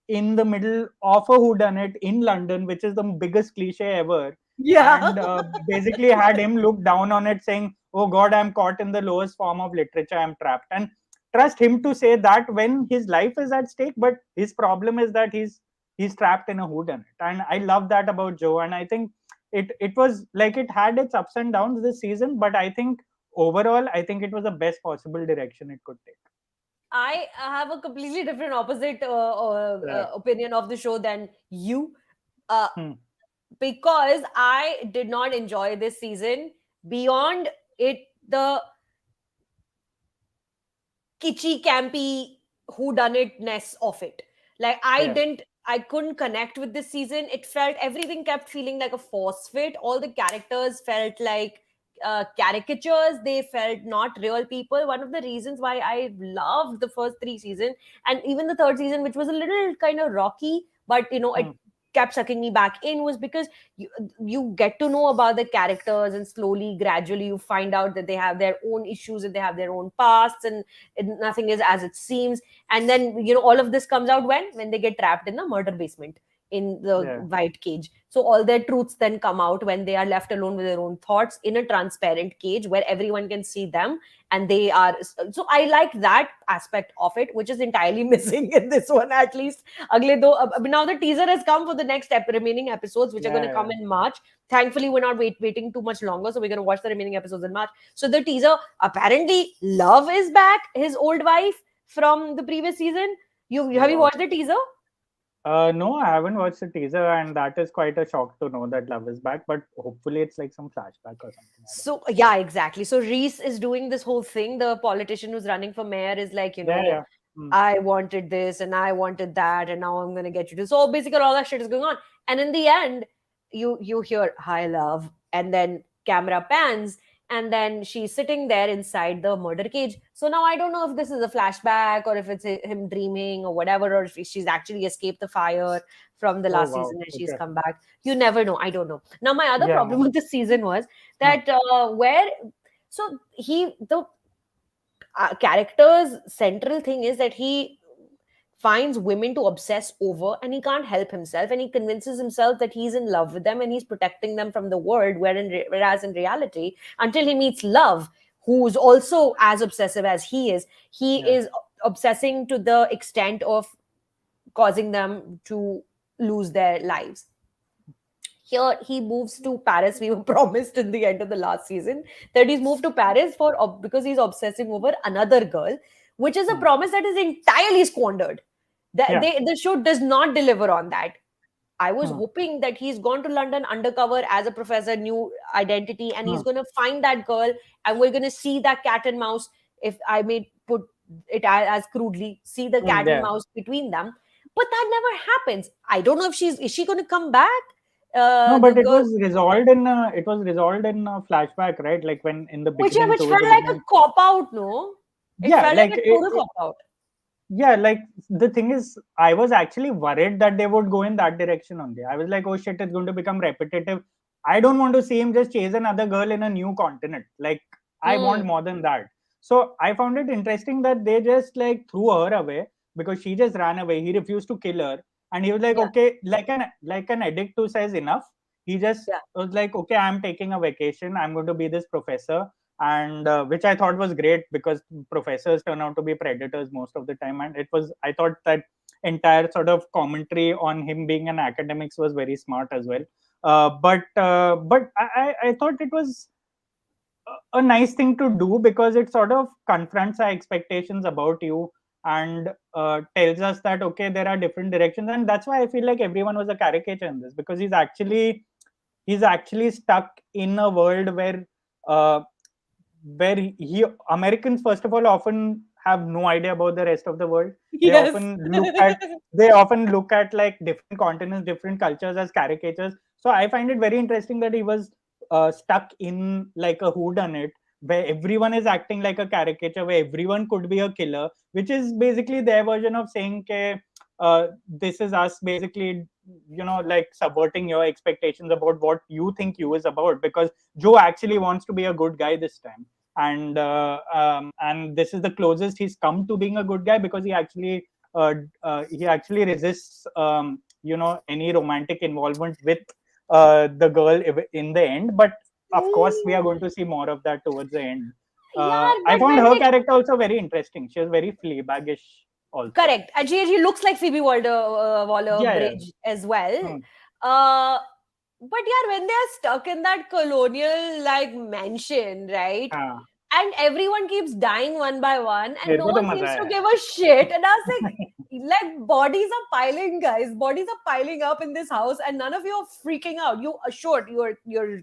in the middle of a whodunit in London, which is the biggest cliche ever. And basically had him look down on it, saying, "Oh God, I'm caught in the lowest form of literature. I'm trapped." And trust him to say that when his life is at stake, but his problem is that he's trapped in a whodunit. And I love that about Joe. And I think it was like it had its ups and downs this season, but I think overall, I think it was the best possible direction it could take. I have a completely different opposite opinion of the show than you. Because I did not enjoy this season beyond the kitschy, campy, whodunitness of it. Like I couldn't connect with this season. Everything kept feeling like a force fit. All the characters felt like caricatures. They felt not real people. One of the reasons why I loved the first 3 seasons and even the third season, which was a little kind of rocky, but kept sucking me back in was because you get to know about the characters, and slowly, gradually, you find out that they have their own issues and they have their own pasts, and nothing is as it seems. And then, all of this comes out when they get trapped in the murder basement in the white cage. So all their truths then come out when they are left alone with their own thoughts in a transparent cage where everyone can see them, and they are. So I like that aspect of it, which is entirely missing in this one, at least. Now the teaser has come for the next remaining episodes, which are going to come in March. Thankfully, we're not waiting too much longer, so we're going to watch the remaining episodes in March. So the teaser, apparently, Love is back, his old wife from the previous season. Have you watched the teaser? No, I haven't watched the teaser, and that is quite a shock to know that Love is back. But hopefully, it's like some flashback or something. So yeah, exactly. So Reese is doing this whole thing. The politician who's running for mayor is like, I wanted this and I wanted that, and now I'm gonna get you to. So basically, all that shit is going on, and in the end, you hear "Hi, love," and then camera pans, and then she's sitting there inside the murder cage. So now I don't know if this is a flashback or if it's him dreaming or whatever, or if she's actually escaped the fire from the last season and she's come back. You never know. I don't know. Now my other problem with this season was that the character's central thing is that he finds women to obsess over, and he can't help himself, and he convinces himself that he's in love with them and he's protecting them from the world, whereas in reality, until he meets Love, who's also as obsessive as he is obsessing to the extent of causing them to lose their lives. Here he moves to Paris. We were promised in the end of the last season that he's moved to Paris because he's obsessing over another girl, which is a promise that is entirely squandered. The show does not deliver on that. I was hoping that he's gone to London undercover as a professor, new identity, and he's going to find that girl, and we're going to see that cat and mouse, if I may put it as crudely, see the cat and mouse between them. But that never happens. I don't know if is she going to come back? No, but it was resolved in a flashback, right? Like when in the beginning, which felt like a cop out, no? It felt like a total cop out. Yeah, like the thing is, I was actually worried that they would go in that direction only. I was like, oh shit, it's going to become repetitive. I don't want to see him just chase another girl in a new continent. Like, I want more than that. So I found it interesting that they just like threw her away because she just ran away. He refused to kill her, and he was like, okay, like an addict who says enough. He just was like, okay, I'm taking a vacation. I'm going to be this professor. And which I thought was great because professors turn out to be predators most of the time, and I thought that entire sort of commentary on him being an academics was very smart as well. But I thought it was a nice thing to do because it sort of confronts our expectations about you and tells us that okay, there are different directions, and that's why I feel like everyone was a caricature in this, because he's actually stuck in a world where Americans first of all often have no idea about the rest of the world. They often look at like different continents, different cultures as caricatures. So I find it very interesting that he was stuck in like a whodunit where everyone is acting like a caricature, where everyone could be a killer, which is basically their version of saying this is us basically, like subverting your expectations about what you think you is about, because Joe actually wants to be a good guy this time, and this is the closest he's come to being a good guy, because he actually resists any romantic involvement with the girl in the end. But of course we are going to see more of that towards the end. I found her character also very interesting. She was very Fleabagish also. Correct. And she looks like Phoebe Waller-Bridge as well. But when they're stuck in that colonial like mansion, right? And everyone keeps dying one by one, and no one seems to give a shit. And I was like, bodies are piling, guys. Bodies are piling up in this house, and none of you are freaking out. You are sure you're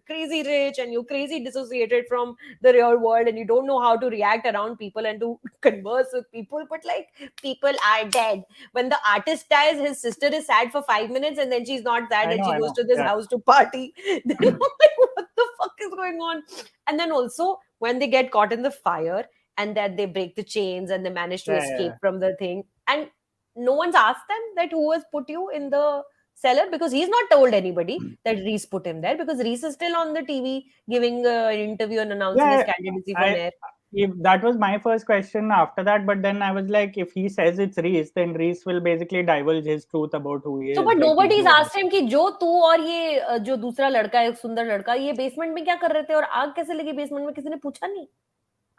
crazy rich and you're crazy dissociated from the real world, and you don't know how to react around people and to converse with people. But like, people are dead. When the artist dies, his sister is sad for 5 minutes, and then she's not sad, and she goes to this house to party. Then I'm like, what the fuck is going on? And then also, when they get caught in the fire and that they break the chains and they manage to escape from the thing, and no one's asked them that who has put you in the seller, because he's not told anybody that Reese put him there, because Reese is still on the TV giving an interview and announcing his Yeah, candidacy for I mayor. if that was my first question after that, but then I was like, if he says it's Reese, then Reese will basically divulge his truth about who he So, is. but Like he's nobody's the asked him कि जो तू और ये जो दूसरा लड़का है, सुंदर लड़का, ये बेसमेंट में क्या कर रहे थे और आग कैसे लगी बेसमेंट में, किसी ने पूछा नहीं?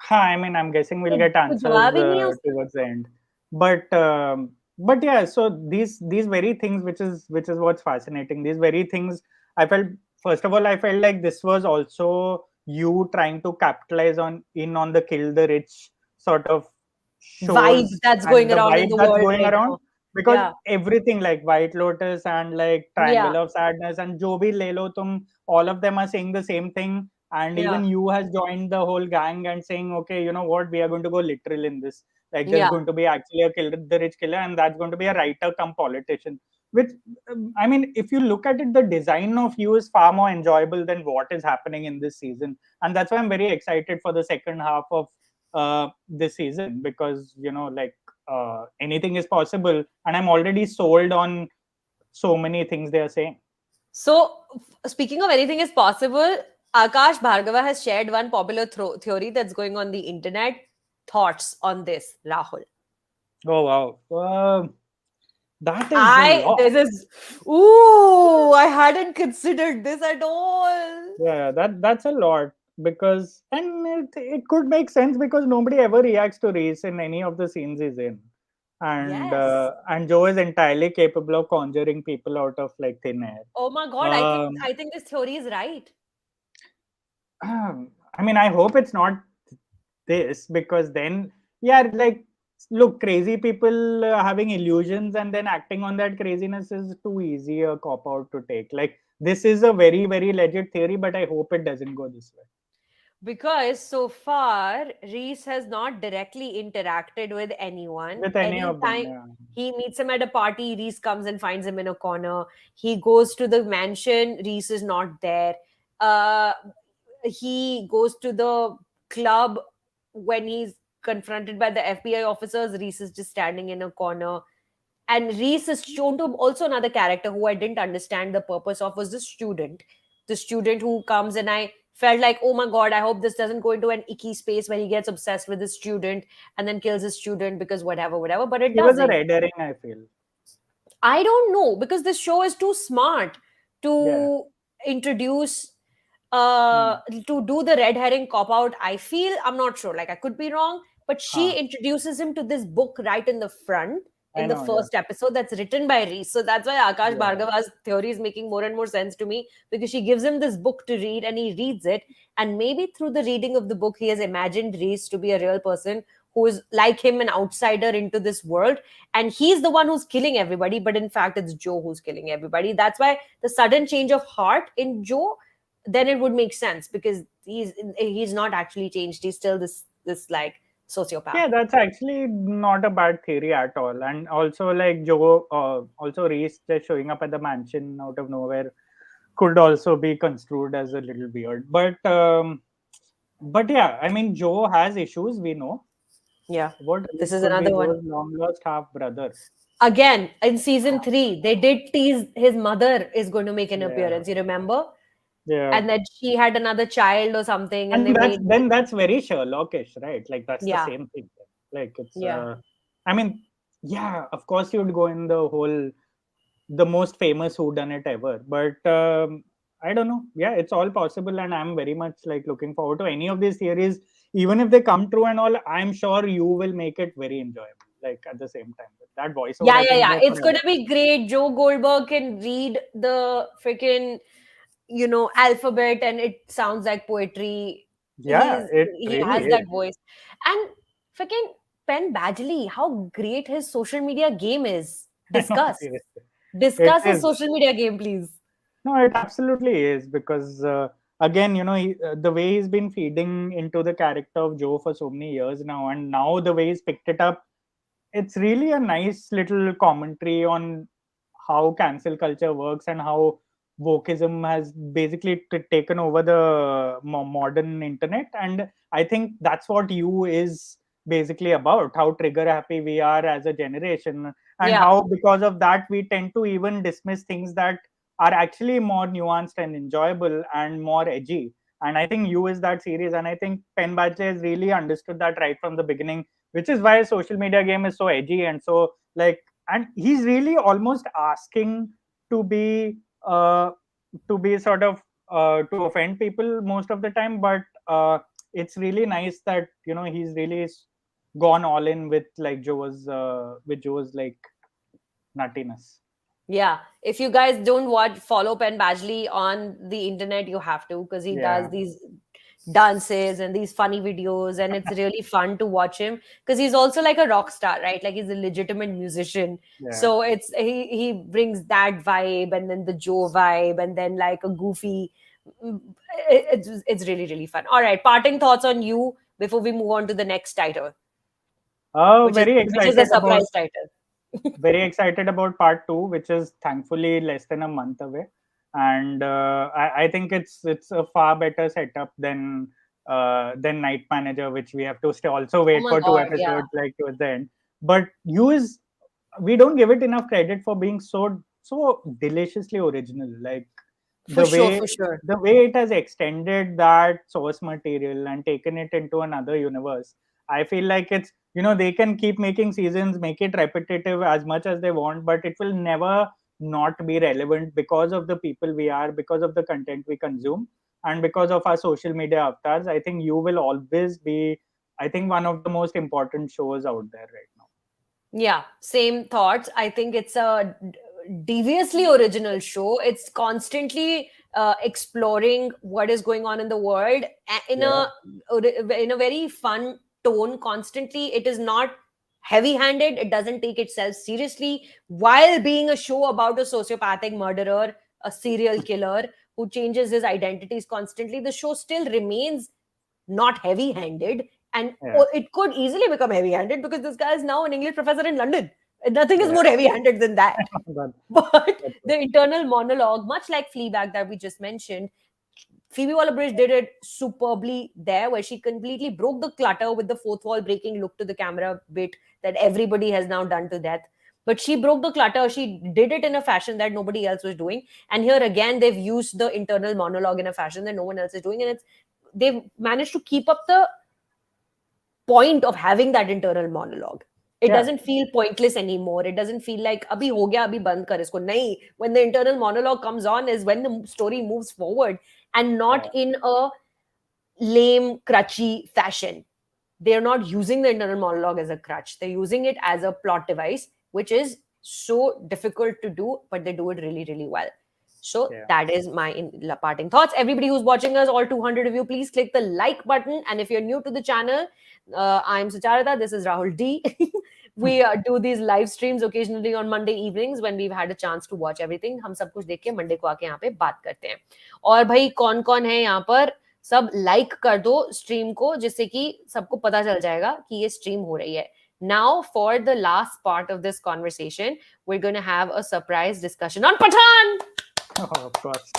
I mean, I'm guessing we'll get तो answers जवाब ही नहीं है उसका. towards the end, but yeah. So these very things, which is what's fascinating. These very things, I felt, first of all, I felt like this was also you trying to capitalize on the kill the rich sort of Vibe shows that's and going the around in vibe the that's world going right around, now. because Yeah, everything like White Lotus and like yeah, Triangle of Sadness and Jo Bhi Le Lo Tum, all of them are saying the same thing. And yeah, even you has joined the whole gang and saying, okay, you know what, we are going to go literal in this. Like there's yeah. going to be actually a killer, the rich killer, and that's going to be a writer come politician. Which, I mean, if you look at it, the design of you is far more enjoyable than what is happening in this season, and that's why I'm very excited for the second half of this season, because like anything is possible, and I'm already sold on so many things they are saying. So, speaking of anything is possible, Akash Bhargava has shared one popular theory that's going on the internet. Thoughts on this, Rahul? Oh wow. That is a lot. This is, ooh, I hadn't considered this at all. Yeah, that's a lot, because and it could make sense because nobody ever reacts to Reese in any of the scenes he's in, Yes. and Joe is entirely capable of conjuring people out of like thin air. Oh my God, Um, I think this theory is right. I mean, I hope it's not this, because then, yeah, like, look, crazy people having illusions and then acting on that craziness is too easy a cop out to take. Like, this is a very, very legit theory, but I hope it doesn't go this way. Because so far, Reese has not directly interacted with anyone. With any of them, Anytime yeah. he meets him at a party, Reese comes and finds him in a corner. He goes to the mansion, Reese is not there. Uh, he goes to the club when he's confronted by the FBI officers. Reese is just standing in a corner. And Reese is shown to also another character who I didn't understand the purpose of, was the student who comes, and I felt like, oh my God, I hope this doesn't go into an icky space where he gets obsessed with his student and then kills his student because whatever, but it He was a doesn't. red herring, I feel. I don't know, because this show is too smart Yeah. to introduce Hmm. to do the red herring cop out. I feel, I'm not sure, like I could be wrong, but she Huh. introduces him to this book right in the front I in the know, yeah. first episode that's written by Reese. So that's why Akash Yeah. Bhargava's theory is making more and more sense to me, because she gives him this book to read and he reads it, and maybe through the reading of the book he has imagined Reese to be a real person who is like him, an outsider into this world, and he's the one who's killing everybody, but in fact it's Joe who's killing everybody. That's why the sudden change of heart in Joe, then it would make sense, because he's not actually changed. He's still this like sociopath. Yeah, that's actually not a bad theory at all. And also, like Joe, also Reese just showing up at the mansion out of nowhere could also be construed as a little weird. But yeah, I mean, Joe has issues. We know. Yeah, What this else is could be another one. Joe's long lost half brother? Again, in season 3, they did tease his mother is going to make an Yeah, appearance. You remember? yeah. And that she had another child or something, and And they made. that's very Sherlockish, right? Like that's the Yeah, same thing. Like it's yeah. I mean, yeah, of course you'd go in the most famous whodunit ever, but I don't know. Yeah, it's all possible, and I'm very much like looking forward to any of these theories. Even if they come true and all, I'm sure you will make it very enjoyable. Like at the same time, that voiceover, I can Yeah. go It's forever. gonna be great. Joe Goldberg can read the freaking, alphabet, and it sounds like poetry. Yeah, it He really has is. that voice. And freaking Penn Badgley, how great his social media game is. I know, Discuss. seriously. It Discuss his is. social media game, please. No, it absolutely is, because again, the way he's been feeding into the character of Joe for so many years now, and now the way he's picked it up, it's really a nice little commentary on how cancel culture works and how wokeism has basically taken over the modern internet. And I think that's what you is basically about, how trigger happy we are as a generation, and how because of that we tend to even dismiss things that are actually more nuanced and enjoyable and more edgy. And I think You is that series, and I think Penn Badgley has really understood that right from the beginning, which is why Social Media Game is so edgy and so like, and he's really almost asking to be sort of to offend people most of the time, but it's really nice that he's really gone all in with Joe's like nuttiness. Yeah, if you guys don't follow Penn Badgley on the internet, you have to, because he does these dances and these funny videos, and it's really fun to watch him, because he's also like a rock star, right? Like, he's a legitimate musician. So he brings that vibe, and then the Joe vibe, and then like a goofy. It's really, really fun. All right, parting thoughts on You before we move on to the next title. Oh, which is a surprise title. Very excited about part 2, which is thankfully less than a month away, and I think it's a far better setup than Night Manager, which we have to also wait for 2 episodes like towards the end. But we don't give it enough credit for being so deliciously original. Like For sure. the way it has extended that source material and taken it into another universe. I feel like it's they can keep making seasons, make it repetitive as much as they want, but it will never not be relevant because of the people we are, because of the content we consume, and because of our social media avatars. I think You will always be, I think, one of the most important shows out there right now. Yeah, same thoughts. I think it's a deviously original show. It's constantly exploring what is going on in the world in a very fun tone. Constantly, it is not heavy-handed. It doesn't take itself seriously while being a show about a sociopathic murderer, a serial killer who changes his identities constantly. The show still remains not heavy-handed, and it could easily become heavy-handed because this guy is now an English professor in London. Nothing is more heavy-handed than that. But the internal monologue, much like Fleabag that we just mentioned, Phoebe Waller-Bridge did it superbly there, where she completely broke the clutter with the fourth wall breaking look to the camera bit that everybody has now done to death. But she broke the clutter. She did it in a fashion that nobody else was doing. And here again, they've used the internal monologue in a fashion that no one else is doing. And they've managed to keep up the point of having that internal monologue. It doesn't feel pointless anymore. It doesn't feel like abhi ho gaya, abhi band kar isko. Nahi. When the internal monologue comes on is when the story moves forward, and not in a lame, crutchy fashion. They're not using the internal monologue as a crutch. They're using it as a plot device, which is so difficult to do, but they do it really, really well. So that is my parting thoughts. Everybody who's watching us, all 200 of you, please click the like button. And if you're new to the channel, I'm Sucharita. This is Rahul D. We do these live streams occasionally on Monday evenings when we've had a chance to watch everything. हम सब कुछ देख के Monday को आके यहाँ पे बात करते हैं. और भाई कौन कौन है यहाँ पर, सब लाइक कर दो स्ट्रीम को, जिससे कि सबको पता चल जाएगा कि ये स्ट्रीम हो रही है. Now, for the last part of this conversation, we're going to have a surprise discussion on Pathaan. Oh, of course.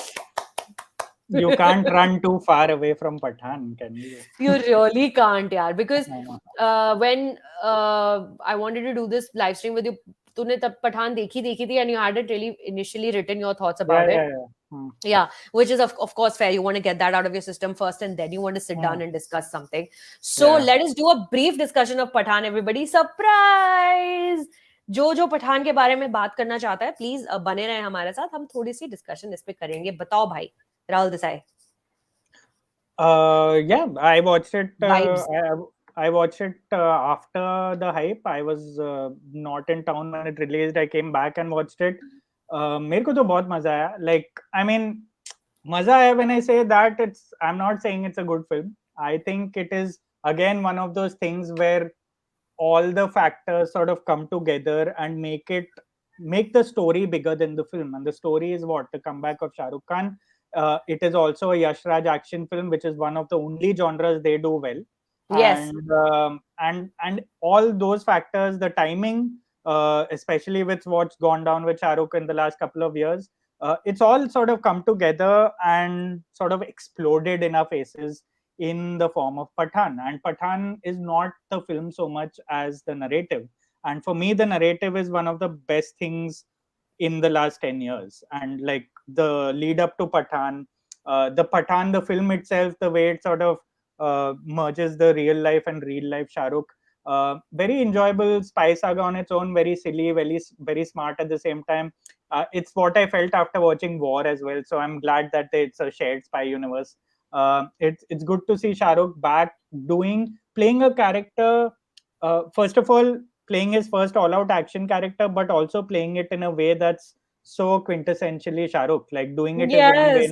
You can't run too far away from Pathaan, can you? You really can't, yaar. Because when I wanted to do this live stream with you, तूने तब पठान देखी थी, and you hadn't really initially written your thoughts about it. Yeah, which is of course fair. You want to get that out of your system first, and then you want to sit down and discuss something. So let us do a brief discussion of Pathaan, everybody. Surprise! जो पठान के बारे में बात करना चाहता है, please बने रहे हमारे साथ. हम थोड़ी सी डिस्कशन इस पे करेंगे. बताओ भाई, Rahul Desai. Yeah, I watched it. I watched it after the hype. I was not in town when it released. I came back and watched it. मेरे को तो बहुत मजा आया. Like, I mean, मजा आया when I say that, I'm not saying it's a good film. I think it is again one of those things where all the factors sort of come together and make the story bigger than the film. And the story is what? The comeback of Shah Rukh Khan. It is also a Yash Raj action film, which is one of the only genres they do well. Yes. And all those factors, the timing, especially with what's gone down with Shah Rukh in the last couple of years, it's all sort of come together and sort of exploded in our faces in the form of Pathaan. And Pathaan is not the film so much as the narrative. And for me, the narrative is one of the best things in the last 10 years. And like the lead up to Pathaan, the film itself, the way it sort of merges the real life and real life Shah Rukh. Very enjoyable spy saga on its own, very silly, very smart at the same time. It's what I felt after watching War as well. So I'm glad that it's a shared spy universe. It's good to see Shah Rukh back playing a character. First of all, playing his first all-out action character, but also playing it in a way that's so quintessentially Shah Rukh, like doing it his own way, Yes.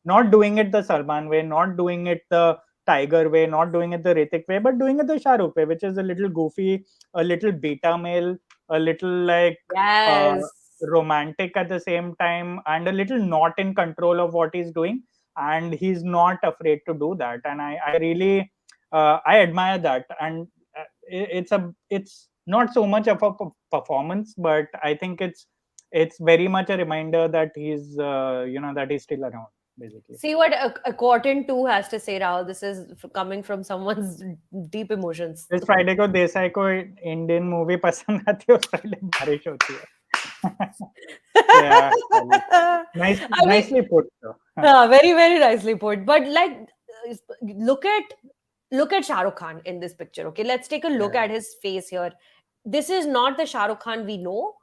not doing it the Salman way, not doing it the Tiger way, not doing it the Ritik way, but doing it the Shah Rukh way, which is a little goofy, a little beta male, a little like Yes. romantic at the same time, and a little not in control of what he's doing. And he's not afraid to do that. And I really, I admire that. And it's not so much of a performance, but I think it's very much a reminder that he's that he's still around, basically. See what a Cotton 2 has to say, Rahul. This is coming from someone's deep emotions. इस Friday को देसाई को Indian movie पसंद आती है, उस Friday बारिश होती है. Yeah, nicely put though. Very, very nicely put. But like, look at Shah Rukh Khan in this picture. Okay, let's take a look at his face here. This is not the Shah Rukh Khan we know.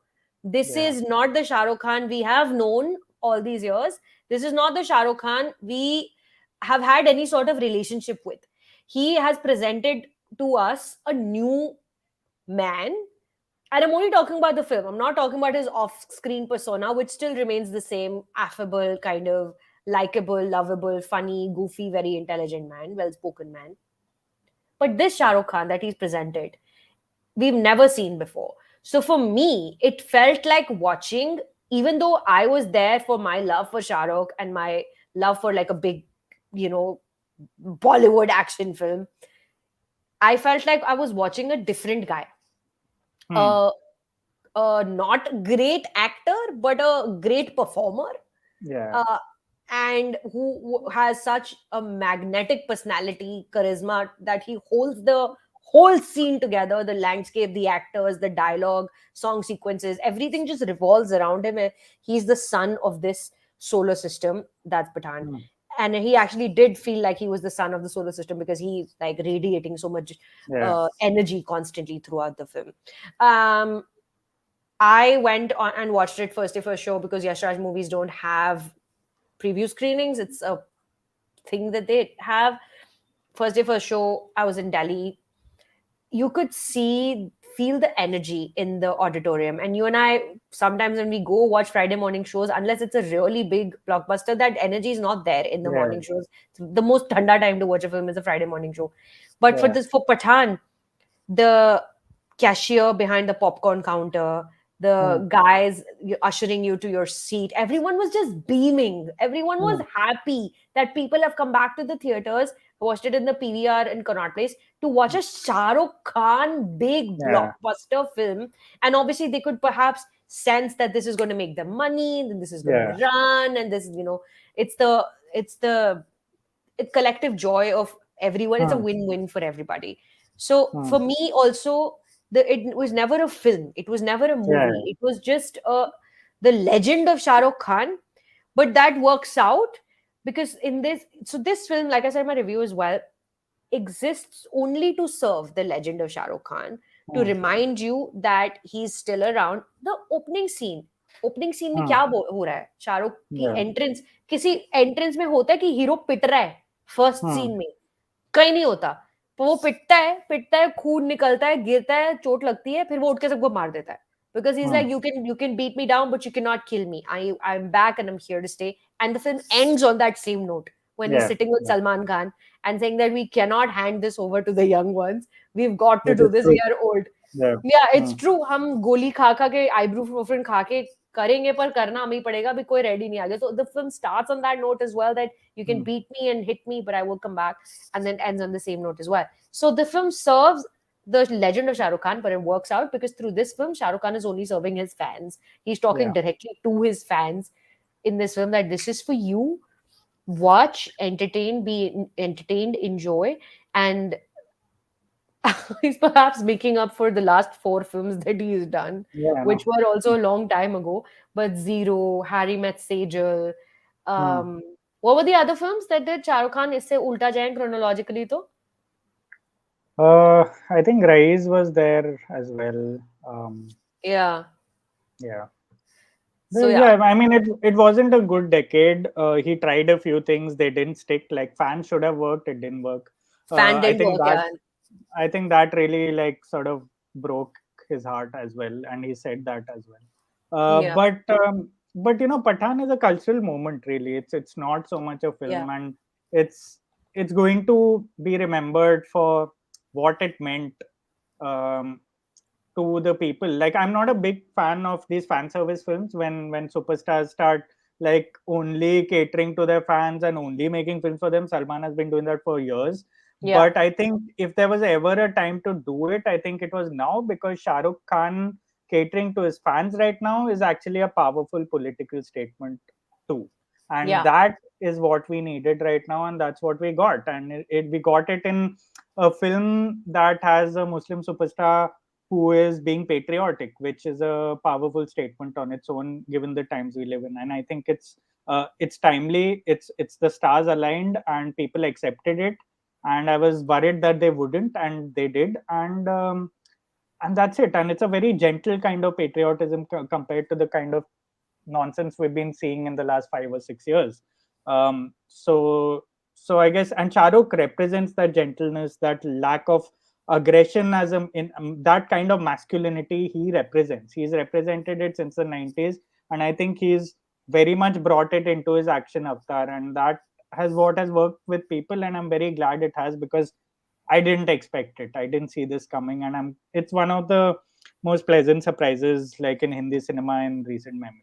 This is not the Shah Rukh Khan we have known all these years. This is not the Shah Rukh Khan we have had any sort of relationship with. He has presented to us a new man. And I'm only talking about the film. I'm not talking about his off-screen persona, which still remains the same affable, kind of likable, lovable, funny, goofy, very intelligent man, well-spoken man. But this Shah Rukh Khan that he's presented, we've never seen before. So for me, it felt like watching, even though I was there for my love for Shah Rukh and my love for like a big, Bollywood action film, I felt like I was watching a different guy. Not great actor, but a great performer. And who has such a magnetic personality, charisma, that he holds the whole scene together, the landscape, the actors, the dialogue, song sequences, everything just revolves around him. He's the son of this solar system, that's Pathaan. And he actually did feel like he was the son of the solar system because he's like radiating so much energy constantly throughout the film. I went on and watched it first day first show because Yash Raj movies don't have preview screenings. It's a thing that they have. First day first show, I was in Delhi. You could feel the energy in the auditorium. And you and I, sometimes when we go watch Friday morning shows, unless it's a really big blockbuster, that energy is not there in the morning shows. The most thanda time to watch a film is a Friday morning show. But for Pathaan, the cashier behind the popcorn counter, the guys ushering you to your seat, everyone was just beaming. Everyone was happy that people have come back to the theaters, watched it in the PVR in Connaught Place, to watch a Shah Rukh Khan big blockbuster film. And obviously they could perhaps sense that this is going to make them money, and this is going to run, and this, it's the collective joy of everyone. It's a win-win for everybody. So for me also, it was never a film. It was never a movie. It was just the legend of Shah Rukh Khan. But that works out because this film, like I said in my review as well, exists only to serve the legend of Shah Rukh Khan, to remind you that he's still around. The opening scene में क्या हो रहा है? शाहरुख की entrance, किसी entrance में होता है कि हीरो पिट रहा है फर्स्ट सीन में? कहीं नहीं होता. वो पिटता है, खून निकलता है, गिरता है, चोट लगती है, फिर वो उठ के सबको मार देता है. Because he's like, you can beat me down, but you cannot kill me. I'm back and I'm here to stay. And the film ends on that same note when he's sitting with Salman Khan and saying that we cannot hand this over to the young ones. We've got to do this. We are old. It's true. हम गोली खा के ibuprofen खा के करेंगे, पर करना हमें पड़ेगा, अभी कोई ready नहीं आ गया. So the film starts on that note as well, that you can beat me and hit me, but I will come back, and then ends on the same note as well. So the film serves the legend of Shah Rukh Khan, but it works out because through this film, Shah Rukh Khan is only serving his fans. He's talking directly to his fans in this film that this is for you. watch, entertain, be entertained, enjoy, and he's perhaps making up for the last four films that he's done, Yeah, which no. were also a long time ago. But Zero, Harry Met Sejal, Hmm. um, what were the other films that did Shah Rukh Khan isse ulta jaye chronologically to? I think Rise was there as well. Yeah. Yeah. So yeah, Yeah, I mean, it wasn't a good decade. He tried a few things, they didn't stick. Like Fan should have worked, it didn't work. Fan I didn't think work. that Yeah. I think that really like sort of broke his heart as well, and he said that as well. Yeah. But Pathaan is a cultural moment. Really, it's not so much a Yeah. film, and it's it's going to be remembered for what it meant. Um, to the people. Like, I'm not a big fan of these fan service films when superstars start like only catering to their fans and only making films for them. Salman has been doing that for years. Yeah. But I think if there was ever a time to do it, I think it was now, because Shah Rukh Khan catering to his fans right now is actually a powerful political statement too. And Yeah. that is what we needed right now, and that's what we got. And we got it in a film that has a Muslim superstar who is being patriotic, which is a powerful statement on its own, given the times we live in. And I think it's timely. It's the stars aligned, and people accepted it. And I was worried that they wouldn't, and they did. And that's it. And it's a very gentle kind of patriotism compared to the kind of nonsense we've been seeing in the last 5 or 6 years. So I guess, and Charuk represents that gentleness, that lack of aggression, as in that kind of masculinity he represents. He's represented it since the 90s, and I think he's very much brought it into his action avatar, and that has what has worked with people, and I'm very glad it has, because I didn't expect it. I didn't see this coming, and it's one of the most pleasant surprises like in Hindi cinema in recent memory.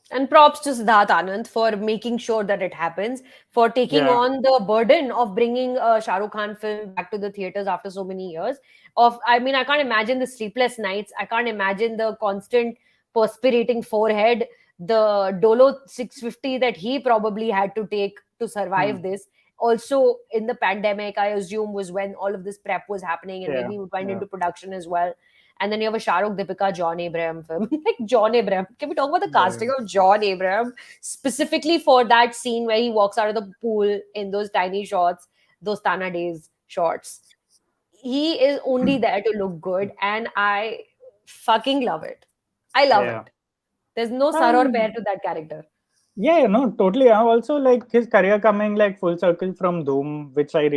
And props to Siddharth Anand for making sure that it happens, for taking Yeah. on the burden of bringing a Shah Rukh Khan film back to the theaters after so many years. I mean, I can't imagine the sleepless nights. I can't imagine the constant perspirating forehead, the Dolo 650 that he probably had to take to survive Hmm. this. Also, in the pandemic, I assume was when all of this prep was happening, and Yeah. maybe we went Yeah. into production as well. And then you have a Shah Rukh Deepika John Abraham film. Like John Abraham. Can we talk about the Yeah. casting of John Abraham specifically for that scene where he walks out of the pool in those tiny shots, those Tana Days shots? He is only there to look good, and I fucking love it. I love Yeah. it. There's no sar or pair Um, to that character. yeah, no, totally. I also like his career coming like full circle from Doom, which I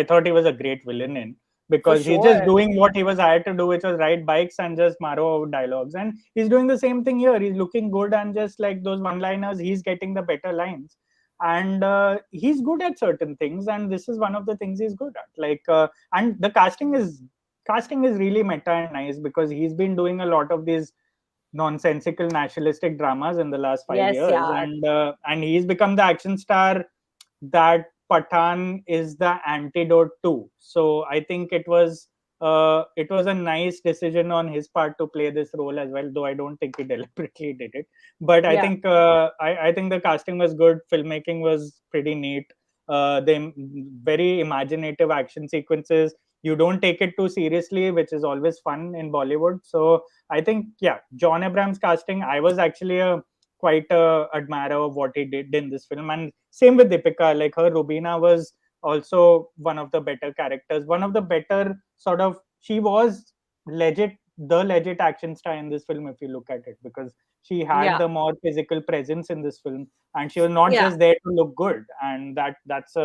thought he was a great villain in, For because he's just sure. doing what he was hired to do, which was ride bikes and just marrow dialogues. And he's doing the same thing here. He's looking good, and just like those one-liners, he's getting the better lines. And he's good at certain things, and this is one of the things he's good at. And the casting is really meta and nice, because he's been doing a lot of these nonsensical nationalistic dramas in the last five Yes, years, yeah. and he's become the action star that Pathaan is the antidote to. So I think it was a nice decision on his part to play this role as well, though I don't think he deliberately did it. But I Yeah. think I think the casting was good, filmmaking was pretty neat. The very imaginative action sequences. You don't take it too seriously, which is always fun in Bollywood. So I think, yeah, John Abrams casting, I was actually quite a admirer of what he did in this film. And same with Deepika, like her Rubina was also one of the better characters, one of the better sort of, she was legit action star in this film, if you look at it, because she had Yeah. the more physical presence in this film, and she was not Yeah. just there to look good. And that's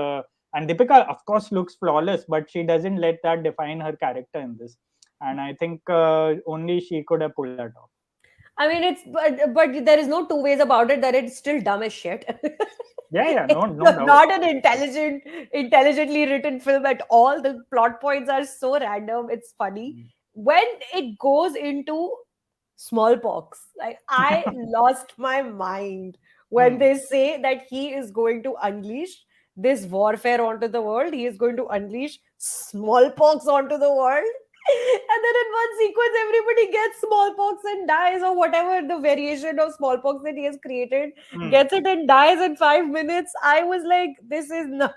and Deepika, of course, looks flawless, but she doesn't let that define her character in this. And I think only she could have pulled that off. I mean, but there is no two ways about it that it's still dumb as shit. Yeah, yeah, It's no doubt. not an intelligently written film at all. The plot points are so random. It's funny Mm. when it goes into smallpox. Like I lost my mind when Hmm. they say that he is going to unleash this warfare onto the world. He is going to unleash smallpox onto the world. And then in one sequence, everybody gets smallpox and dies, or whatever the variation of smallpox that he has created, gets it and dies in 5 minutes. I was like, this is now,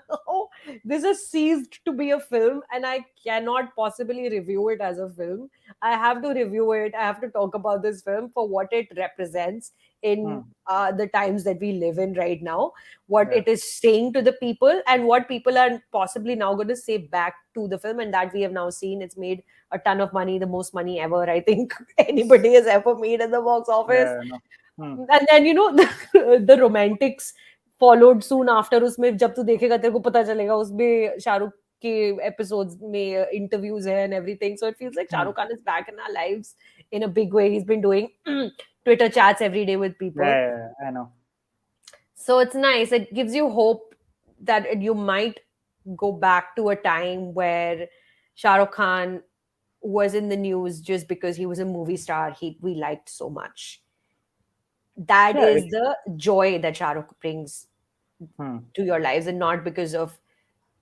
this has ceased to be a film, and I cannot possibly review it as a film. I have to review it. I have to talk about this film for what it represents in the times that we live in right now, what it is saying to the people, and what people are possibly now going to say back to the film. And that we have now seen, it's made a ton of money, the most money ever I think anybody has ever made in the box office. And then the romantics followed soon after. उसमें जब तू देखेगा तेरे को पता चलेगा उसमें शाहरुख के episodes में interviews है and everything, so it feels like Shah Rukh Khan is back in our lives in a big way. He's been doing Twitter chats every day with people. I know. So it's nice. It gives you hope that you might go back to a time where Shah Rukh Khan was in the news just because he was a movie star we liked so much. That is the joy that Shah Rukh brings to your lives, and not because of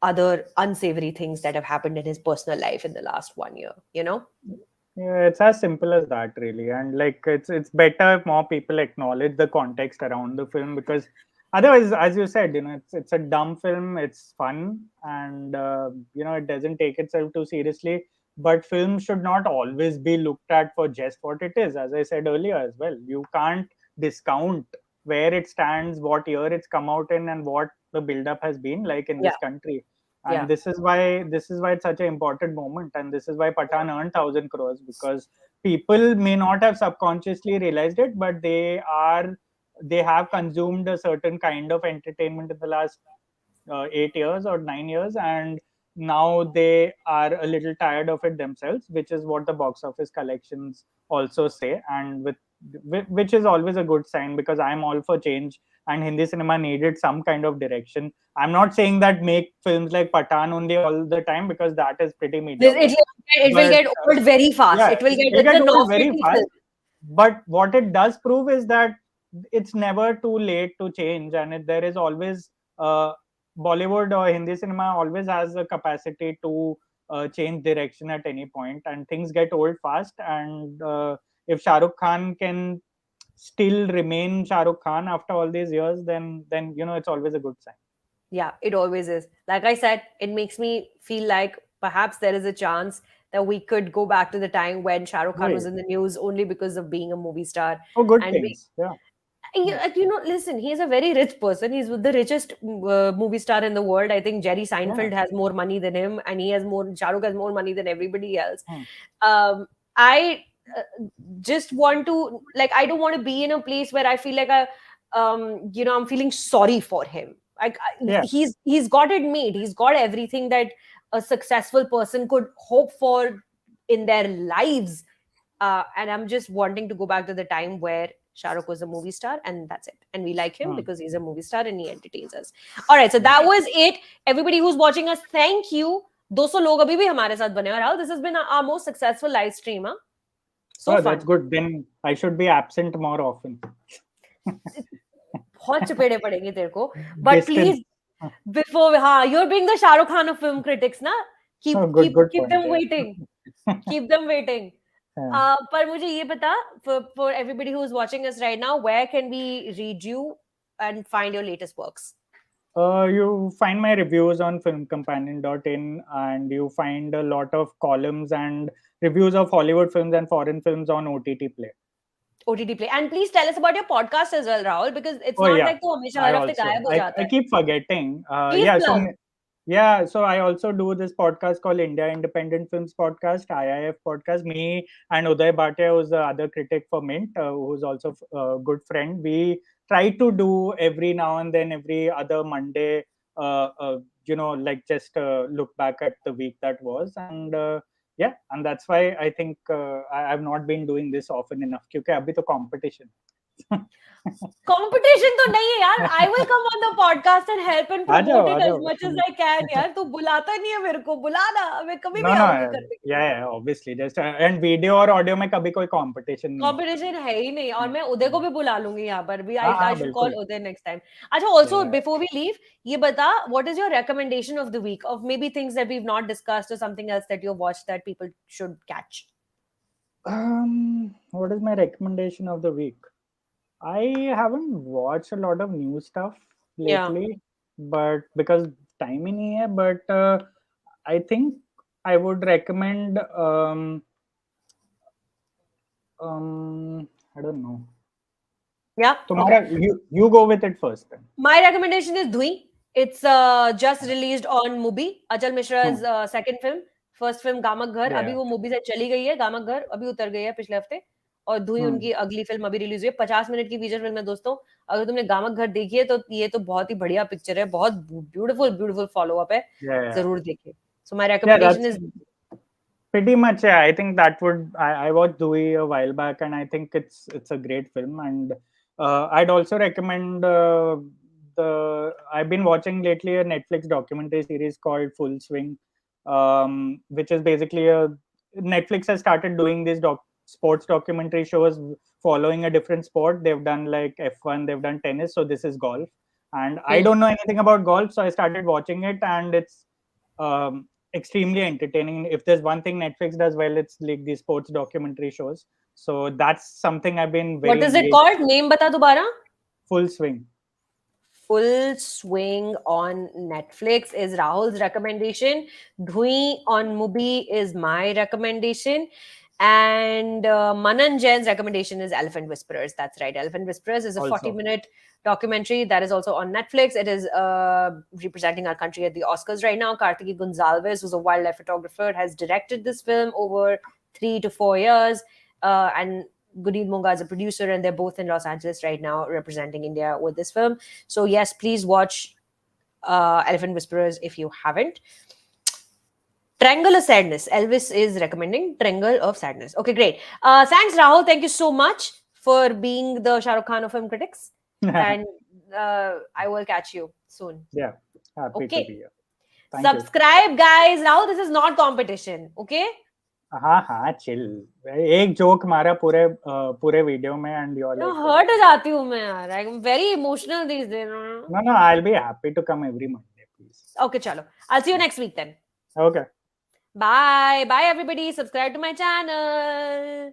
other unsavory things that have happened in his personal life in the last 1 year, Yeah, it's as simple as that, really. And like, it's better if more people acknowledge the context around the film, because otherwise, as you said, it's a dumb film. It's fun, and it doesn't take itself too seriously. But film should not always be looked at for just what it is. As I said earlier as well, you can't discount where it stands, what year it's come out in, and what the build-up has been like in this country. And this is why it's such an important moment, and this is why Pathaan earned 1,000 crores, because people may not have subconsciously realized it, but they have consumed a certain kind of entertainment in the last 8 years or 9 years, and now they are a little tired of it themselves, which is what the box office collections also say, and which is always a good sign, because I'm all for change, and Hindi cinema needed some kind of direction. I'm not saying that make films like Pathaan only all the time, because that is pretty mediocre. It will get old very fast. Yeah, it will get old very fast. But what it does prove is that it's never too late to change, and there is always Bollywood or Hindi cinema always has a capacity to change direction at any point, and things get old fast. And if Shah Rukh Khan can still remain Shah Rukh Khan after all these years, then it's always a good sign. Yeah, it always is. Like I said, it makes me feel like perhaps there is a chance that we could go back to the time when Shah Rukh Khan was in the news only because of being a movie star. Oh, good things. Listen, he's a very rich person. He's the richest movie star in the world. I think Jerry Seinfeld has more money than him, and Shah Rukh has more money than everybody else. I just want to, like, I don't want to be in a place where I feel like I'm feeling sorry for him. He's got it made. He's got everything that a successful person could hope for in their lives. And I'm just wanting to go back to the time where Shah Rukh was a movie star, and that's it. And we like him because he's a movie star and he entertains us. All right, so that was it. Everybody who's watching us, thank you. 200 लोग अभी भी हमारे साथ बने हैं. This has been our most successful live stream. So fun. That's good. Then I should be absent more often. बहुत चपेड़े पड़ेंगे तेरे को. But please, before you're being the Shah Rukh Khan of film critics, na? Keep them waiting. Keep them waiting. पर मुझे ये बता, for everybody who's watching us right now, where can we read you and find your latest works? You find my reviews on filmcompanion.in, and you find a lot of columns and reviews of Hollywood films and foreign films on OTT Play. OTT Play. And please tell us about your podcast as well, Rahul, because it's not like tu hamesha har hafte gayab ho jata hai. I keep forgetting. Please so I also do this podcast called India Independent Films Podcast, IIF podcast. Me and Uday Bhatia, who's the other critic for Mint, who's also a good friend. We try to do every now and then, every other Monday, just look back at the week that was. And and that's why I think I have not been doing this often enough, because abhi to competition. Competition तो नहीं है यार. I will come on the podcast and help and promote it as much as I can यार. तू बुलाता नहीं है मेरे को. बुलाना, मैं कभी भी आऊंगी करने के लिए. Yeah, obviously. Just and video और audio में कभी कोई competition नहीं. Competition है ही नहीं. और मैं उदय को भी बुला लूंगी यहाँ पर भी. I should call बिल्कुल. उदय next time. अच्छा, also before we leave, ये बता, what is your recommendation of the week of maybe things that we've not discussed or something else that you've watched that people should catch? What is my recommendation of the week? I haven't watched a lot of new stuff lately, but because time ही नहीं है. But I think I would recommend. I don't know. Yeah. Tomorrow, you go with it first. Then. My recommendation is Dhui. It's just released on Mubi. Ajal Mishra's second film. First film गामक घर. अभी वो movie से चली गई है. गामक घर अभी उतर गई है पिछले हफ्ते. और धुई उनकी अगली फिल्म अभी रिलीज हुई है. 50 मिनट की फीचर फिल्म है दोस्तों. अगर तुमने गामक घर देखी है तो ये तो बहुत ही बढ़िया पिक्चर है. बहुत ब्यूटीफुल फॉलो अप है. जरूर देखिए. So my recommendation is pretty much. Yeah, I think that would. I watched Dewey a while back, and I think it's a great film. And I'd also recommend I've been watching lately a Netflix documentary series called Full Swing, which is basically Netflix has started doing these sports documentary shows following a different sport. They've done like F1, they've done tennis, so this is golf. And I don't know anything about golf, so I started watching it, and it's extremely entertaining. If there's one thing Netflix does well, it's like these sports documentary shows. So that's something I've been very. What is it called? Name bata dobara. Full Swing. Full Swing on Netflix is Rahul's recommendation. Dhui on Mubi is my recommendation. And Manan Jain's recommendation is Elephant Whisperers. That's right. Elephant Whisperers is a 40-minute documentary that is also on Netflix. It is representing our country at the Oscars right now. Kartiki Gonzalez, who's a wildlife photographer, has directed this film over 3 to 4 years. And Guneet Monga is a producer, and they're both in Los Angeles right now representing India with this film. So yes, please watch Elephant Whisperers if you haven't. Triangle of Sadness. Elvis is recommending Triangle of Sadness. Okay, great. Thanks, Rahul. Thank you so much for being the Shah Rukh Khan of film critics. And I will catch you soon. Yeah, happy to be here. Subscribe, guys. Rahul, this is not competition. Okay? हाँ chill. एक joke मारा पूरे video में and you're like. Hurt हो जाती हूँ मैं यार. I'm very emotional these days. No, I'll be happy to come every Monday, please. Okay, chalo. I'll see you next week then. Okay. Bye everybody. Subscribe to my channel.